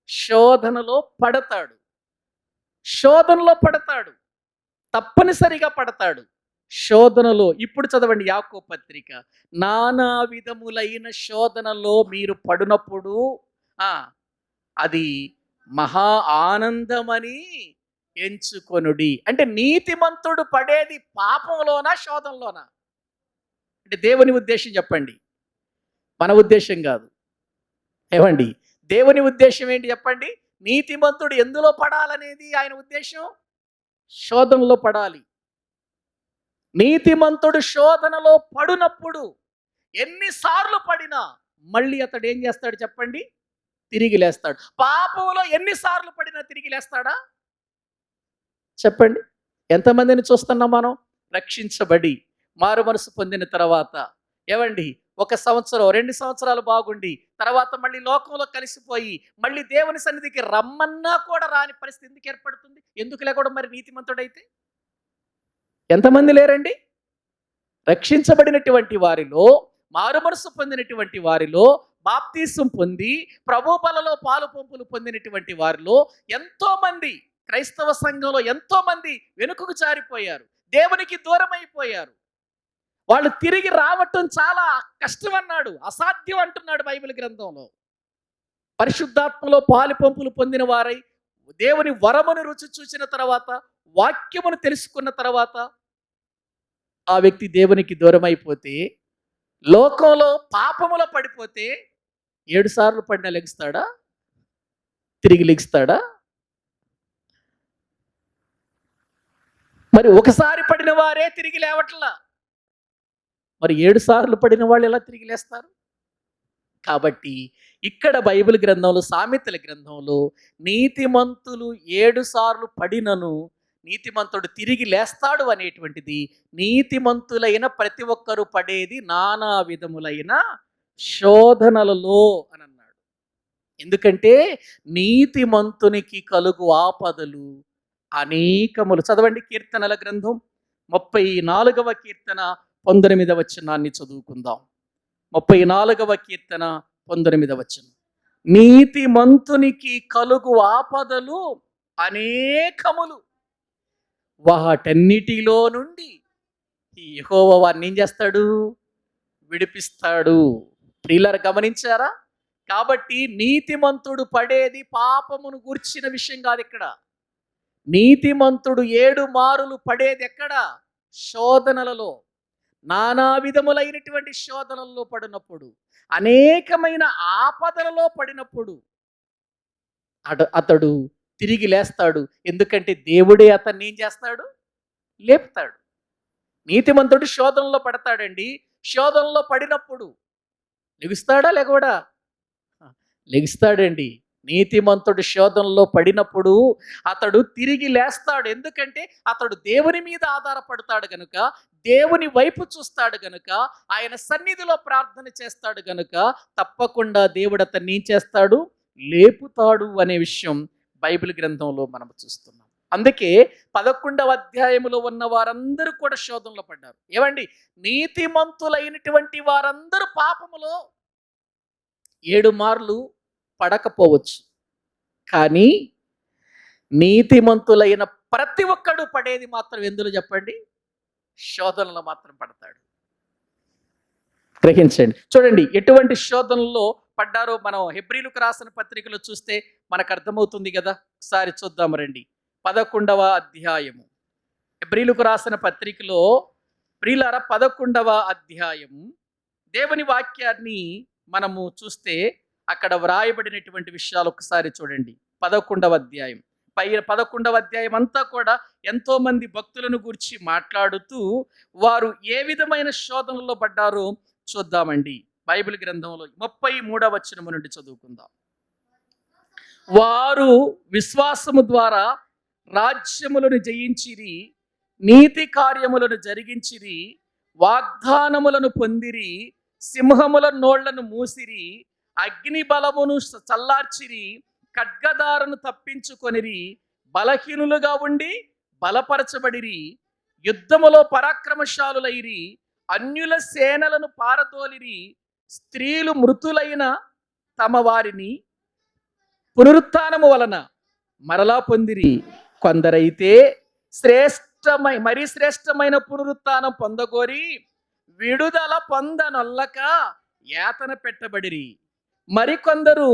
శోధనలో పడతాడు. శోధనలో పడతాడు, తప్పనిసరిగా పడతాడు శోధనలో. ఇప్పుడు చదవండి యాకోబు పత్రిక. నానా విధములైన శోధనలో మీరు పడినప్పుడు అది మహా ఆనందమని ఎంచుకొనుడి. అంటే నీతిమంతుడు పడేది పాపంలోనా శోధనలోనా? అంటే దేవుని ఉద్దేశం చెప్పండి, మన ఉద్దేశం కాదు. ఏమండి, దేవుని ఉద్దేశం ఏంటి చెప్పండి? నీతిమంతుడు ఎందులో పడాలనేది ఆయన ఉద్దేశం. శోధనలో పడాలి. నీతిమంతుడు శోధనలో పడినప్పుడు ఎన్నిసార్లు పడినా మళ్ళీ అతడు ఏం చేస్తాడు చెప్పండి? తిరిగి లేస్తాడు. పాపంలో ఎన్నిసార్లు పడినా తిరిగి లేస్తాడా చెప్పండి? ఎంతమందిని చూస్తున్నాం మనం రక్షించబడి మారు మనసు పొందిన తర్వాత? ఏమండి, 1 సంవత్సరం 2 సంవత్సరాలు బాగుండి తర్వాత మళ్ళీ లోకంలో కలిసిపోయి మళ్ళీ దేవుని సన్నిధికి రమ్మన్నా కూడా రాని పరిస్థితి ఎందుకు ఏర్పడుతుంది? ఎందుకు లేకుండా మరి నీతిమంతుడైతే ఎంతమంది లేరండి? రక్షించబడినటువంటి వారిలో, మారు మనసు పొందినటువంటి వారిలో, బాప్తీసం పొంది ప్రభు బలలో పాలు పంపులు పొందినటువంటి వారిలో ఎంతో మంది, క్రైస్తవ సంఘంలో ఎంతో మంది వెనుకకు జారిపోయారు, దేవునికి దూరం అయిపోయారు. వాళ్ళు తిరిగి రావటం చాలా కష్టం అన్నాడు, అసాధ్యం అంటున్నాడు బైబిల్ గ్రంథంలో. పరిశుద్ధాత్మలో పాలు పంపులు పొందిన వారై దేవుని వరమును రుచి చూసిన తర్వాత, వాక్యమును తెలుసుకున్న తర్వాత ఆ వ్యక్తి దేవునికి దూరం అయిపోతే, లోకంలో పాపములో పడిపోతే 7 సార్లు పడినా లెగుస్తాడా? తిరిగి లెగుస్తాడా? మరి ఒకసారి పడిన వారే తిరిగి లేవట్లా, మరి 7 సార్లు పడిన వాళ్ళు ఎలా తిరిగి లేస్తారు? కాబట్టి ఇక్కడ బైబిల్ గ్రంథంలో, సామెతల గ్రంథంలో నీతిమంతులు 7 సార్లు పడినను నీతిమంతుడు తిరిగి లేస్తాడు అనేటువంటిది నీతిమంతులైన ప్రతి ఒక్కరూ పడేది నానా విధములైన శోధనలలో అని అన్నాడు. ఎందుకంటే నీతిమంతునికి కలుగు ఆపదలు అనేకములు. చదవండి కీర్తనల గ్రంథం 34వ కీర్తన 19వ వచనాన్ని చదువుకుందాం. 34వ కీర్తన 19వ వచనం. నీతిమంతునికి కలుగు ఆపదలు అనేకములు, వాటన్నిటిలో నుండి యెహోవా వారిని ఏం చేస్తాడు? విడిపిస్తాడు. ప్రియులారా గమనించారా? కాబట్టి నీతిమంతుడు పడేది పాపమును గూర్చిన విషయం కాదు ఇక్కడ. నీతిమంతుడు 7 మారులు పడేది ఎక్కడ? శోధనలలో. నానా విధములైనటువంటి శోధనల్లో పడినప్పుడు, అనేకమైన ఆపదలలో పడినప్పుడు అతడు తిరిగి లేస్తాడు. ఎందుకంటే దేవుడే అతన్ని ఏం చేస్తాడు? లేపుతాడు. నీతిమంతుడు శోధనలో పడతాడండి. శోధనలో పడినప్పుడు లెగుస్తాడా? లేకూడా? లెగుస్తాడండి. నీతిమంతుడు శోధనలో పడినప్పుడు అతడు తిరిగి లేస్తాడు. ఎందుకంటే అతడు దేవుని మీద ఆధారపడతాడు గనుక, దేవుని వైపు చూస్తాడు గనుక, ఆయన సన్నిధిలో ప్రార్థన చేస్తాడు గనుక తప్పకుండా దేవుడు అతన్ని ఏం చేస్తాడు? లేపుతాడు అనే విషయం బైబిల్ గ్రంథంలో మనం చూస్తున్నాం. అందుకే 11వ అధ్యాయములో ఉన్న వారందరూ కూడా శోధనలో పడ్డారు. ఏమండి, నీతిమంతులైనటువంటి వారందరూ పాపములో 7 మార్లు పడకపోవచ్చు, కానీ నీతిమంతులైన ప్రతి ఒక్కడు పడేది మాత్రం ఎందులో చెప్పండి? శోధనలో మాత్రం పడతాడు. గ్రహించండి. చూడండి ఎటువంటి శోధనలో పడ్డారో మనం హెబ్రీలకు రాసిన పత్రికలో చూస్తే మనకు అర్థమవుతుంది కదా. ఒకసారి చూద్దాం రండి. 11వ అధ్యాయము హెబ్రీయులకు రాసిన పత్రికలో ప్రియులారా 11వ అధ్యాయం దేవుని వాక్యాన్ని మనము చూస్తే అక్కడ వ్రాయబడినటువంటి విషయాలు ఒకసారి చూడండి. 11వ అధ్యాయం 11వ అధ్యాయం అంతా కూడా ఎంతో మంది భక్తులను గురించి మాట్లాడుతూ వారు ఏ విధమైన శోధనలో పడ్డారో చూద్దామండి. బైబిల్ గ్రంథంలో 33వ వచనం నుండి చదువుకుందాం. వారు విశ్వాసము ద్వారా రాజ్యములను జయించిరి, నీతి కార్యములను జరిగించిరి, వాగ్దానములను పొందిరి, సింహముల నోళ్లను మూసిరి, అగ్ని బలమును చల్లార్చిరి, ఖడ్గదారును తప్పించుకొనిరి, బలహీనులుగా ఉండి బలపరచబడిరి, యుద్ధములో పరాక్రమశాలులైరి, అన్యుల సేనలను పారదోలిరి, స్త్రీలు మృతులైన తమ వారిని పునరుత్థానము వలన మరలా పొందిరి, కొందరైతే మరీ శ్రేష్టమైన పునరుత్థానం పొందగోరి విడుదల పొందనొల్లక యాతన పెట్టబడిరి, మరికొందరు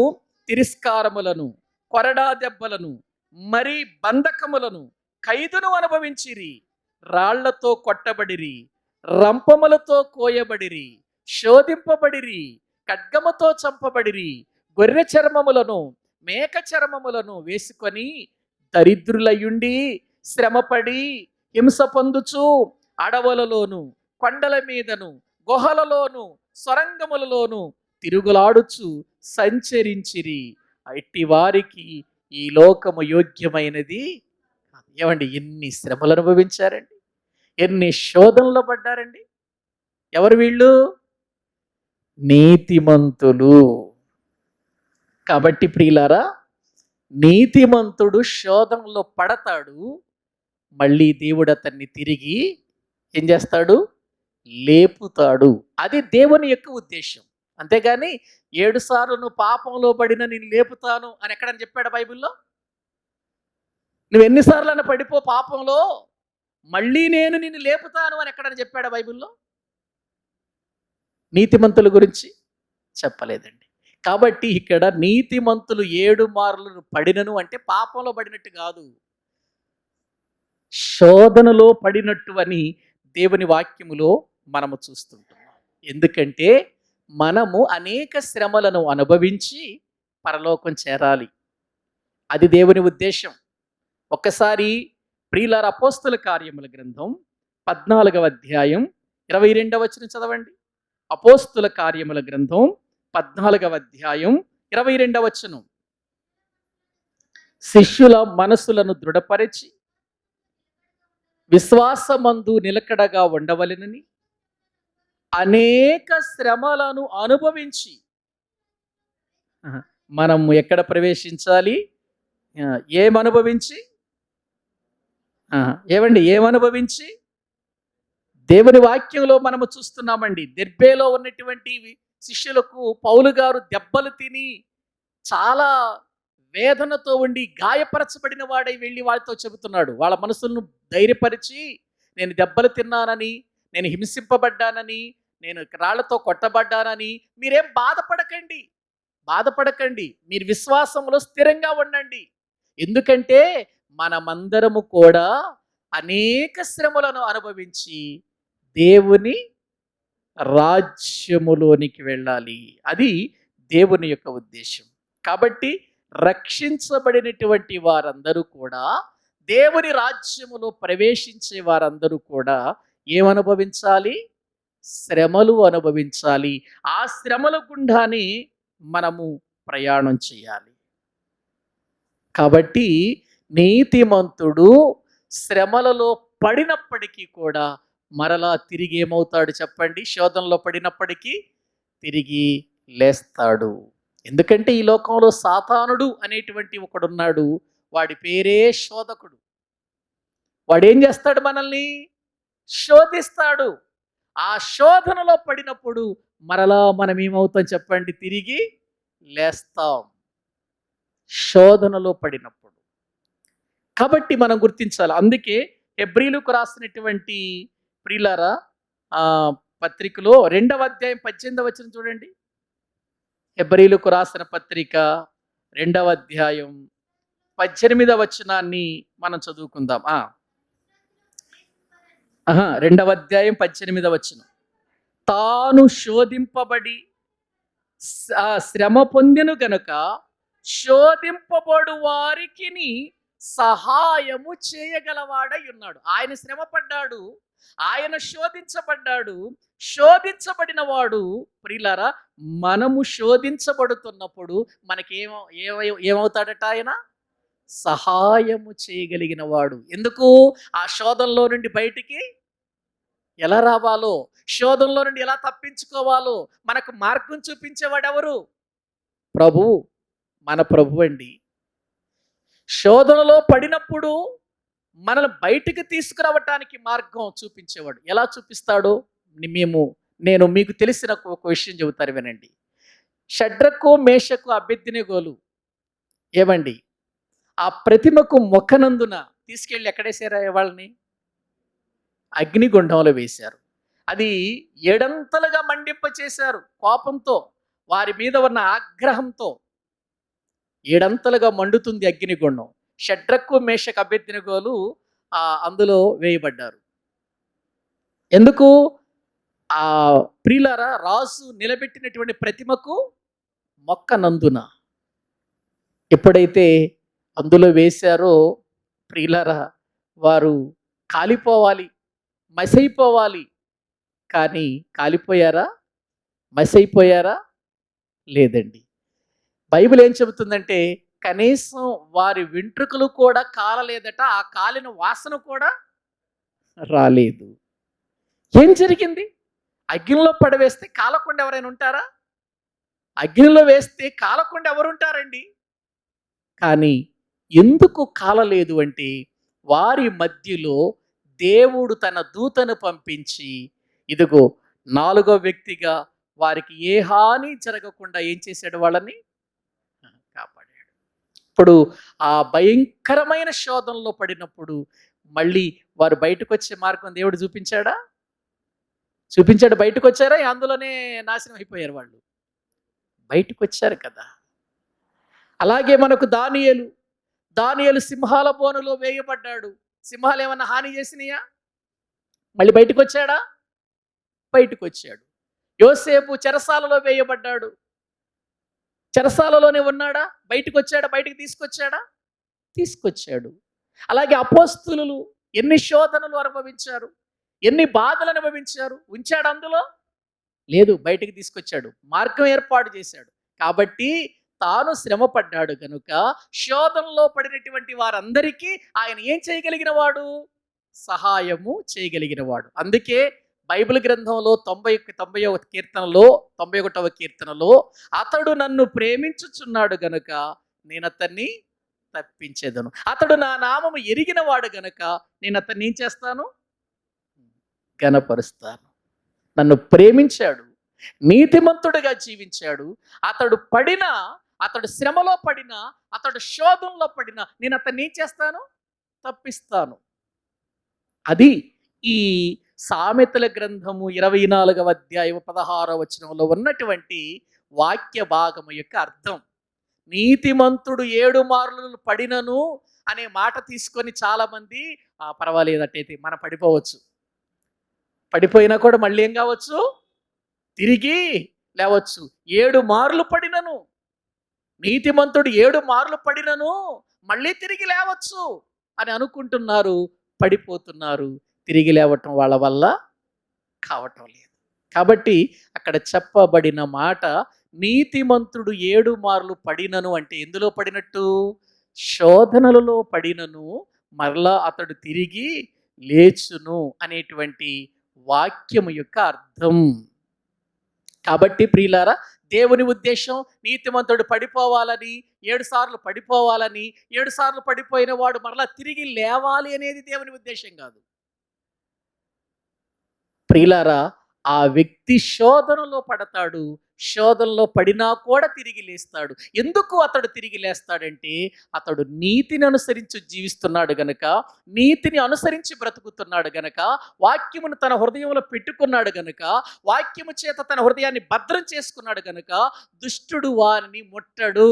తిరస్కారములను, కొరడా దెబ్బలను, మరి బంధకములను, ఖైదును అనుభవించిరి, రాళ్లతో కొట్టబడిరి, రంపములతో కోయబడిరి, శోధింపబడిరి, ఖడ్గముతో చంపబడిరి, గొర్రె చర్మములను మేక చర్మములను వేసుకొని దరిద్రులయుండి శ్రమపడి హింస పొందుచు అడవులలోను, కొండల మీదను, గుహలలోను, సొరంగములలోను తిరుగులాడుచు సంచరించిరి. ఇట్టి వారికి ఈ లోకము యోగ్యమైనది. ఏమండి, ఎన్ని శ్రమలు అనుభవించారండి, ఎన్ని శోధనలు పడ్డారండి. ఎవరు వీళ్ళు? నీతిమంతులు. కాబట్టి ప్రియులారా, నీతిమంతుడు శోధనలో పడతాడు, మళ్ళీ దేవుడు అతన్ని తిరిగి ఏం చేస్తాడు? లేపుతాడు. అది దేవుని యొక్క ఉద్దేశం. అంతేగాని 7 సార్లు నువ్వు పాపంలో పడినా నేను లేపుతాను అని ఎక్కడని చెప్పాడు బైబిల్లో? నువ్వు ఎన్నిసార్లు పడిపో పాపంలో, మళ్ళీ నేను నిన్ను లేపుతాను అని ఎక్కడని చెప్పాడు బైబిల్లో? నీతిమంతుల గురించి చెప్పలేదండి. కాబట్టి ఇక్కడ నీతిమంతులు 7 మార్లు పడినను అంటే పాపంలో పడినట్టు కాదు, శోధనలో పడినట్టు అని దేవుని వాక్యములో మనము చూస్తుంటున్నాం. ఎందుకంటే మనము అనేక శ్రమలను అనుభవించి పరలోకం చేరాలి. అది దేవుని ఉద్దేశం. ఒక్కసారి ప్రియులారా అపోస్తుల కార్యముల గ్రంథం 14వ అధ్యాయం 22వ వచనం చదవండి. అపోస్తుల కార్యముల గ్రంథం 14వ అధ్యాయం 22వ వచనం. శిష్యుల మనసులను దృఢపరిచి విశ్వాసమందు నిలకడగా ఉండవలెనని అనేక శ్రమలను అనుభవించి మనం ఎక్కడ ప్రవేశించాలి? ఏమనుభవించి? ఏమనుభవించి? దేవుని వాక్యంలో మనము చూస్తున్నామండి. దెర్బేలో ఉన్నటువంటి శిష్యులకు పౌలు గారు దెబ్బలు తిని చాలా వేదనతో ఉండి గాయపరచబడిన వాడై వెళ్ళి వాళ్ళతో చెబుతున్నాడు. వాళ్ళ మనసులను ధైర్యపరిచి, నేను దెబ్బలు తిన్నానని, నేను హింసింపబడ్డానని, నేను రాళ్లతో కొట్టబడ్డానని మీరేం బాధపడకండి, మీరు విశ్వాసంలో స్థిరంగా ఉండండి. ఎందుకంటే మనమందరము కూడా అనేక శ్రమలను అనుభవించి దేవుని రాజ్యములోనికి వెళ్ళాలి. అది దేవుని యొక్క ఉద్దేశం. కాబట్టి రక్షించబడినటువంటి వారందరూ కూడా, దేవుని రాజ్యములో ప్రవేశించే వారందరూ కూడా ఏమనుభవించాలి? శ్రమలు అనుభవించాలి. ఆ శ్రమల గుండానే మనము ప్రయాణం చేయాలి. కాబట్టి నీతిమంతుడు శ్రమలలో పడినప్పటికీ కూడా మరలా తిరిగి ఏమవుతాడు చెప్పండి? శోధనలో పడినప్పటికీ తిరిగి లేస్తాడు. ఎందుకంటే ఈ లోకంలో సాతానుడు అనేటువంటి ఒకడున్నాడు. వాడి పేరే శోధకుడు. వాడేం చేస్తాడు? మనల్ని శోధిస్తాడు. ఆ శోధనలో పడినప్పుడు మరలా మనం ఏమవుతాం చెప్పండి? తిరిగి లేస్తాం, శోధనలో పడినప్పుడు. కాబట్టి మనం గుర్తించాలి. అందుకే హెబ్రీయులకు రాసినటువంటి ప్రియులారా పత్రికలో 2వ అధ్యాయం 18వ వచనం చూడండి. హెబ్రీయులకు రాసిన పత్రిక 2వ అధ్యాయం 18వ వచనాన్ని మనం చదువుకుందాం. రెండవ అధ్యాయం 18వ వచనం. తాను శోధింపబడి శ్రమ పొందెను గనుక శోధింపబడు వారికి సహాయము చేయగలవాడై ఉన్నాడు. ఆయన శ్రమ పడ్డాడు, ఆయన శోధించబడ్డాడు. శోధించబడిన వాడు ప్రియులారా, మనము శోధించబడుతున్నప్పుడు మనకేమో ఏమవుతాడట ఆయన? సహాయము చేయగలిగిన వాడు. ఎందుకు? ఆ శోధనలో నుండి బయటికి ఎలా రావాలో, శోధనలో నుండి ఎలా తప్పించుకోవాలో మనకు మార్గం చూపించేవాడు ఎవరు? ప్రభువు, మన ప్రభు అండి. శోధనలో పడినప్పుడు మనల్ని బయటికి తీసుకురావటానికి మార్గం చూపించేవాడు. ఎలా చూపిస్తాడు? నేను మీకు తెలిసిన ఒక విషయం చెబుతారు, వినండి. షడ్రకు, మేషకు, అబేద్నెగోలు ఏమండి ఆ ప్రతిమకు మొక్కనందున తీసుకెళ్ళి ఎక్కడేసారా వాళ్ళని? అగ్నిగుండంలో వేశారు. అది ఏడంతలుగా మండింప చేశారు కోపంతో, వారి మీద ఉన్న ఆగ్రహంతో. ఏడంతలుగా మండుతుంది అగ్నిగుండం. షడ్రకు, మేషకు, అబేద్నెగోలు అందులో వేయబడ్డారు. ఎందుకు? ఆ ప్రియులారా, రాజు నిలబెట్టినటువంటి ప్రతిమకు మొక్కనందున ఎప్పుడైతే అందులో వేశారో ప్రియులారా, వారు కాలిపోవాలి, మసైపోవాలి. కానీ కాలిపోయారా? మసైపోయారా? లేదండి. బైబిల్ ఏం చెబుతుందంటే కనీసం వారి వెంట్రుకలు కూడా కాలలేదట, ఆ కాలిన వాసన కూడా రాలేదు. ఏం జరిగింది? అగ్నిలో పడవేస్తే కాలకుండా ఎవరైనా ఉంటారా? అగ్నిలో వేస్తే కాలకుండా ఎవరుంటారండి? కానీ ఎందుకు కాలలేదు అంటే వారి మధ్యలో దేవుడు తన దూతను పంపించి, ఇదిగో 4వ వ్యక్తిగా వారికి ఏ హాని జరగకుండా ఏం చేశాడు? వాళ్ళని కాపాడాడు. ఇప్పుడు ఆ భయంకరమైన శోధనలో పడినప్పుడు మళ్ళీ వారు బయటకు వచ్చే మార్గం దేవుడు చూపించాడా? చూపించాడు. బయటకు వచ్చారా? అందులోనే నాశనం అయిపోయారు వాళ్ళు. బయటకు వచ్చారు కదా. అలాగే మనకు దానియేలు సింహాల బోనులో వేయబడ్డాడు. సింహాలు ఏమన్నా హాని చేసినాయా? మళ్ళీ బయటకు వచ్చాడా? బయటకు వచ్చాడు. యోసేపు చెరసాలలో వేయబడ్డాడు. చెరసాలలోనే ఉన్నాడా? బయటకు వచ్చాడా? బయటకు తీసుకొచ్చాడా? తీసుకొచ్చాడు. అలాగే అపోస్తలులు ఎన్ని శోధనలు అనుభవించారు, ఎన్ని బాధలు అనుభవించారు. ఉంచాడు అందులో? లేదు, బయటికి తీసుకొచ్చాడు, మార్గం ఏర్పాటు చేశాడు. కాబట్టి తాను శ్రమ పడ్డాడు కనుక శోధనలో పడినటువంటి వారందరికీ ఆయన ఏం చేయగలిగిన వాడు? సహాయము చేయగలిగిన వాడు. అందుకే బైబిల్ గ్రంథంలో 91వ కీర్తనలో అతడు నన్ను ప్రేమించుచున్నాడు గనుక నేను అతన్ని తప్పించేదను. అతడు నా నామము ఎరిగిన వాడు గనుక నేను అతన్ని ఏం చేస్తాను? ఘనపరుస్తాను. నన్ను ప్రేమించాడు, నీతిమంతుడిగా జీవించాడు. అతడు శ్రమలో పడినా, అతడు శోధంలో పడినా నేను అతన్ని ఏం చేస్తాను? తప్పిస్తాను. అది ఈ సామెతల గ్రంథము 24వ అధ్యాయం 16వ వచనంలో ఉన్నటువంటి వాక్య భాగము యొక్క అర్థం. నీతిమంతుడు 7 మార్లు పడినను అనే మాట తీసుకొని చాలా మంది పర్వాలేదట్టయితే మనం పడిపోవచ్చు, పడిపోయినా కూడా మళ్ళీ ఏం కావచ్చు? తిరిగి లేవచ్చు. 7 మార్లు పడినను, నీతిమంతుడు 7 మార్లు పడినను మళ్ళీ తిరిగి లేవచ్చు అని అనుకుంటున్నారు, పడిపోతున్నారు. తిరిగి లేవటం వాళ్ళ వల్ల కావటం లేదు. కాబట్టి అక్కడ చెప్పబడిన మాట నీతిమంతుడు 7 మార్లు పడినను అంటే ఎందులో పడినట్టు? శోధనలలో పడినను మరలా అతడు తిరిగి లేచును అనేటువంటి వాక్యము యొక్క అర్థం. కాబట్టి ప్రియులారా, దేవుని ఉద్దేశం నీతిమంతుడు పడిపోవాలని, 7 సార్లు పడిపోవాలని, 7 సార్లు పడిపోయిన వాడు మరలా తిరిగి లేవాలి అనేది దేవుని ఉద్దేశం కాదు. ప్రియులారా, ఆ వ్యక్తి శోధనలో పడతాడు, శోధనలో పడినా కూడా తిరిగి లేస్తాడు. ఎందుకు అతడు తిరిగి లేస్తాడంటే అతడు నీతిని అనుసరించి జీవిస్తున్నాడు గనక, నీతిని అనుసరించి బ్రతుకుతున్నాడు గనక, వాక్యమును తన హృదయంలో పెట్టుకున్నాడు గనక, వాక్యము చేత తన హృదయాన్ని భద్రం చేసుకున్నాడు గనక దుష్టుడు వారిని ముట్టడు.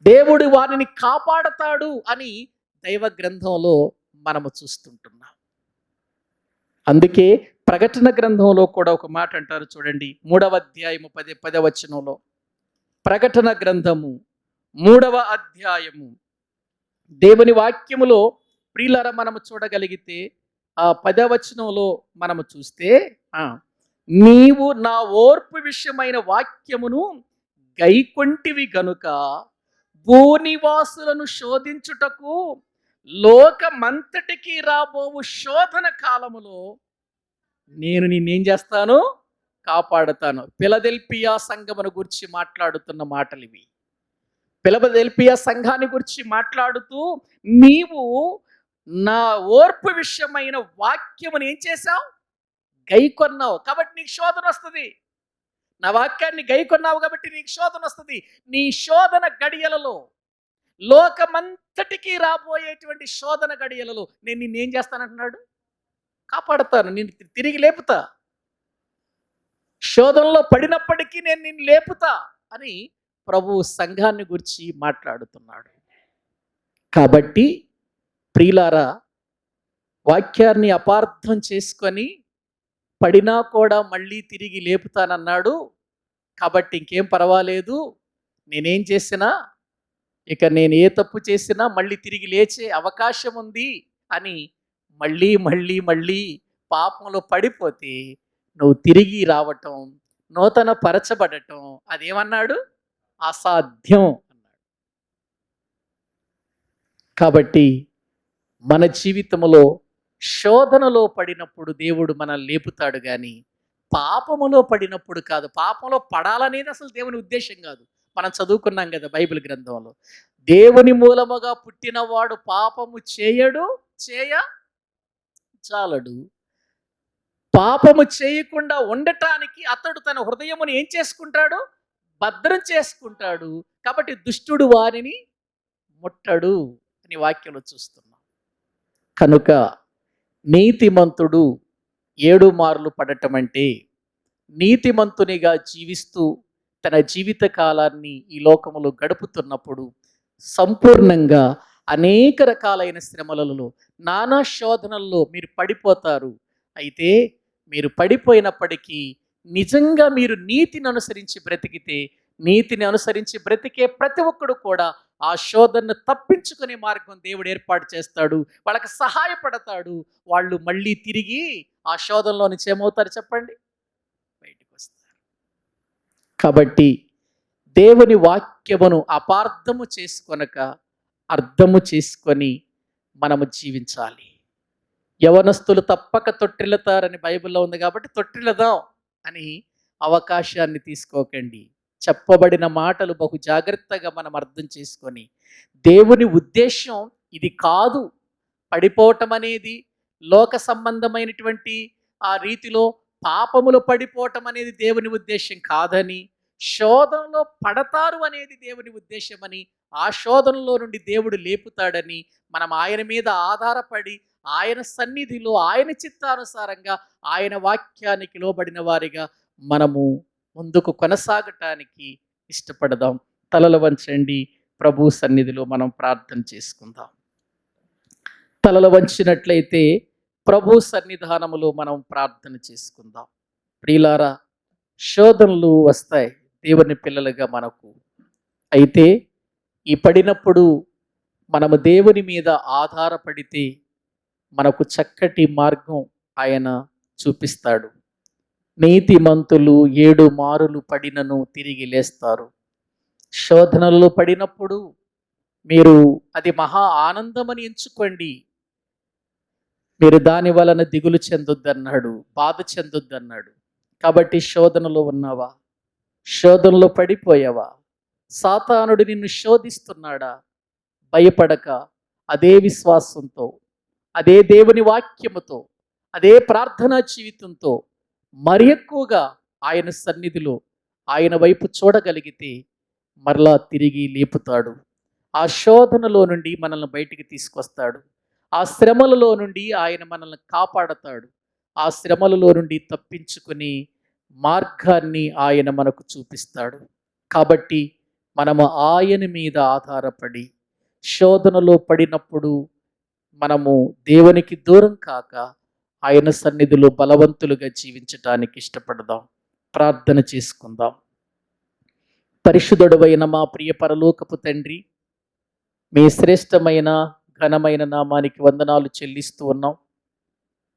దేవుడు వారిని కాపాడతాడు అని దైవ గ్రంథంలో మనము చూస్తుంటున్నాం. అందుకే ప్రకటన గ్రంథంలో కూడా ఒక మాట అంటారు చూడండి, 3వ అధ్యాయము 10వ వచనంలో. ప్రకటన గ్రంథము 3వ అధ్యాయము దేవుని వాక్యములో ప్రియులారా మనము చూడగలిగితే ఆ 10వ వచనంలో మనము చూస్తే, నీవు నా ఓర్పు విషయమైన వాక్యమును గైకొంటివి గనుక భూనివాసులను శోధించుటకు లోకమంతటికి రాబోవు శోధన కాలములో నేను నిన్నేం చేస్తాను, కాపాడుతాను. ఫిలదెల్ఫియా సంఘమును గురించి మాట్లాడుతున్న మాటలు ఇవి. ఫిలదెల్ఫియా సంఘాన్ని గురించి మాట్లాడుతూ, నీవు నా ఓర్పు విషయమైన వాక్యమును ఏం చేశావు, గైకొన్నావు కాబట్టి నీకు శోధన వస్తుంది. నా వాక్యాన్ని గైకొన్నావు కాబట్టి నీకు శోధన వస్తుంది. నీ శోధన గడియలలో, లోకమంతటికి రాబోయేటువంటి శోధన గడియలలో నేను నిన్నేం చేస్తానంటున్నాడు, కాపాడుతాను, నిన్ను తిరిగి లేపుతా. శోధనలో పడినప్పటికీ నేను నిన్ను లేపుతా అని ప్రభు సంఘాన్ని గురించి మాట్లాడుతున్నాడు. కాబట్టి ప్రియులారా, వాక్యాన్ని అపార్థం చేసుకొని పడినా కూడా మళ్ళీ తిరిగి లేపుతానన్నాడు కాబట్టి ఇంకేం పర్వాలేదు, నేనేం చేసినా, ఇక నేను ఏ తప్పు చేసినా మళ్ళీ తిరిగి లేచే అవకాశం ఉంది అని మళ్ళీ మళ్ళీ మళ్ళీ పాపంలో పడిపోతే నువ్వు తిరిగి రావటం, నూతన పరచబడటం అదేమన్నాడు, అసాధ్యం అన్నాడు. కాబట్టి మన జీవితంలో శోధనలో పడినప్పుడు దేవుడు మనల్ని లేపుతాడు కానీ పాపములో పడినప్పుడు కాదు. పాపంలో పడాలనేది అసలు దేవుని ఉద్దేశం కాదు. మనం చదువుకున్నాం కదా బైబిల్ గ్రంథంలో, దేవుని మూలముగా పుట్టినవాడు పాపము చేయడు, చాలడు. పాపము చేయకుండా ఉండటానికి అతడు తన హృదయమును ఏం చేసుకుంటాడు, భద్రం చేసుకుంటాడు. కాబట్టి దుష్టుడు వారిని ముట్టడు అని వాక్యంలో చూస్తున్నాం. కనుక నీతిమంతుడు 7 మార్లు పడటం అంటే, నీతిమంతునిగా జీవిస్తూ తన జీవిత కాలాన్ని ఈ లోకములో గడుపుతున్నప్పుడు సంపూర్ణంగా అనేక రకాలైన శ్రమలలో, నానా శోధనల్లో మీరు పడిపోతారు. అయితే మీరు పడిపోయినప్పటికీ నిజంగా మీరు నీతిని అనుసరించి బ్రతికితే, నీతిని అనుసరించి బ్రతికే ప్రతి ఒక్కడు కూడా ఆ శోధనను తప్పించుకునే మార్గం దేవుడు ఏర్పాటు చేస్తాడు, వాళ్ళకి సహాయపడతాడు. వాళ్ళు మళ్ళీ తిరిగి ఆ శోధనలో నుంచి ఏమవుతారు చెప్పండి, బయటకు వస్తారు. కాబట్టి దేవుని వాక్యమును అపార్థము చేసుకొనక అర్థము చేసుకొని మనము జీవించాలి. యవనస్తులు తప్పక తొట్టిల్లుతారని బైబిల్లో ఉంది కాబట్టి తొట్టిల్లదాం అని అవకాశాన్ని తీసుకోకండి. చెప్పబడిన మాటలు బహు జాగ్రత్తగా మనం అర్థం చేసుకొని, దేవుని ఉద్దేశం ఇది కాదు, పడిపోవటం అనేది లోక సంబంధమైనటువంటి ఆ రీతిలో పాపములో పడిపోవటం అనేది దేవుని ఉద్దేశం కాదని, శోధనలో పడతారు అనేది దేవుని ఉద్దేశమని, ఆ శోధనలో నుండి దేవుడు లేపుతాడని మనం ఆయన మీద ఆధారపడి ఆయన సన్నిధిలో ఆయన చిత్తానుసారంగా ఆయన వాక్యానికి లోబడిన వారిగా మనము ముందుకు కొనసాగటానికి ఇష్టపడదాం. తలలు వంచండి, ప్రభు సన్నిధిలో మనం ప్రార్థన చేసుకుందాం. తలలు వంచినట్లయితే ప్రభు సన్నిధానములో మనం ప్రార్థన చేసుకుందాం. ప్రియులారా, శోధనలు వస్తాయి దేవుని పిల్లలుగా మనకు. అయితే ఈ పడినప్పుడు మనము దేవుని మీద ఆధారపడితే మనకు చక్కటి మార్గం ఆయన చూపిస్తాడు. నీతిమంతులు 7 మారులు పడినను తిరిగి లేస్తారు. శోధనలో పడినప్పుడు మీరు అది మహా ఆనందమని ఎంచుకోండి. మీరు దాని వలన దిగులు చెందొద్దన్నాడు, బాధ చెందొద్దన్నాడు. కాబట్టి శోధనలో ఉన్నావా, శోధనలో పడిపోయావా, సాతానుడు నిన్ను శోధిస్తున్నాడా, భయపడక అదే విశ్వాసంతో, అదే దేవుని వాక్యముతో, అదే ప్రార్థనా జీవితంతో మరి ఎక్కువగా ఆయన సన్నిధిలో ఆయన వైపు చూడగలిగితే మరలా తిరిగి లేపుతాడు. ఆ శోధనలో నుండి మనల్ని బయటికి తీసుకొస్తాడు. ఆ శ్రమలలో నుండి ఆయన మనల్ని కాపాడతాడు. ఆ శ్రమలలో నుండి తప్పించుకుని మార్గాన్ని ఆయన మనకు చూపిస్తాడు. కాబట్టి మనము ఆయన మీద ఆధారపడి శోధనలో పడినప్పుడు మనము దేవునికి దూరం కాక ఆయన సన్నిధిలో బలవంతులుగా జీవించటానికి ఇష్టపడదాం. ప్రార్థన చేసుకుందాం. పరిశుద్ధుడవైన మా ప్రియ పరలోకపు తండ్రి, మీ శ్రేష్టమైన ఘనమైన నామానికి వందనాలు చెల్లిస్తూ ఉన్నాం.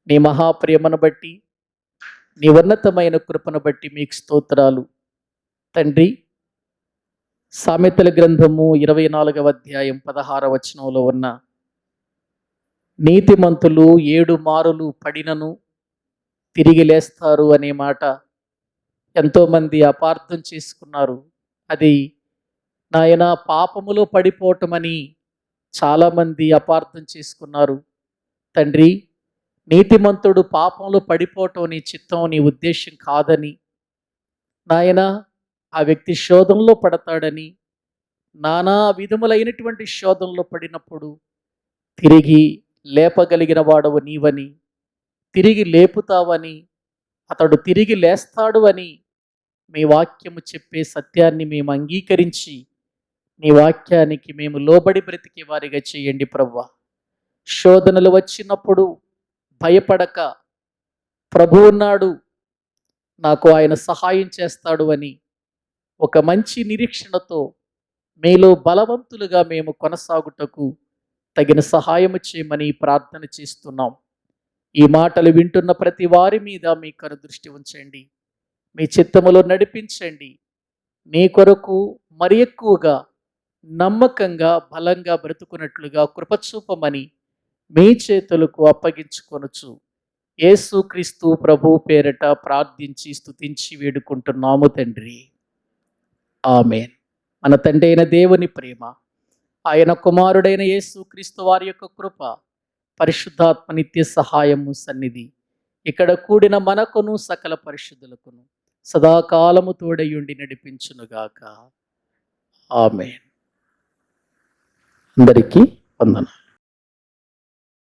నీ మహాప్రేమను బట్టి, నీ ఉన్నతమైన కృపను బట్టి మీకు స్తోత్రాలు తండ్రి. సామెతల గ్రంథము 24వ అధ్యాయం 16వ వచనంలో ఉన్న నీతిమంతులు 7 మారులు పడినను తిరిగి లేస్తారు అనే మాట ఎంతోమంది అపార్థం చేసుకున్నారు. అది నాయన పాపములో పడిపోవటమని చాలామంది అపార్థం చేసుకున్నారు. తండ్రి, నీతిమంతుడు పాపంలో పడిపోవటం నీ చిత్తం, నీ ఉద్దేశం కాదని, నాయన ఆ వ్యక్తి శోధనలో పడతాడని, నానా విధములైనటువంటి శోధనలో పడినప్పుడు తిరిగి లేపగలిగిన వాడవు నీవని, తిరిగి లేపుతావని, అతడు తిరిగి లేస్తాడు అని మీ వాక్యము చెప్పే సత్యాన్ని మేము అంగీకరించి నీ వాక్యానికి మేము లోబడి బ్రతికే వారిగా చేయండి ప్రభువా. శోధనలు వచ్చినప్పుడు భయపడక, ప్రభువు ఉన్నాడు, నాకు ఆయన సహాయం చేస్తాడు అని ఒక మంచి నిరీక్షణతో మీలో బలవంతులుగా మేము కొనసాగుటకు తగిన సహాయము చేయమని ప్రార్థన చేస్తున్నాం. ఈ మాటలు వింటున్న ప్రతి వారి మీద మీ కనుదృష్టి ఉంచండి, మీ చిత్తములో నడిపించండి. నీ కొరకు మరి ఎక్కువగా నమ్మకంగా బలంగా బ్రతుకున్నట్లుగా కృపచూపమని మీ చేతులకు అప్పగించుకొనుచు యేసుక్రీస్తు ప్రభు పేరట ప్రార్థించి స్తుతించి వేడుకుంటున్నాము తండ్రి. ఆమేన్. మన తండ్రి అయిన దేవుని ప్రేమ, ఆయన కుమారుడైన యేసుక్రీస్తు వారి యొక్క కృప, పరిశుద్ధాత్మ నిత్య సహాయము సన్నిధి ఇక్కడ కూడిన మనకును సకల పరిశుద్ధులకును సదాకాలము తోడయుండి నడిపించునుగాక. ఆమేన్. అందరికీ వందనాలు.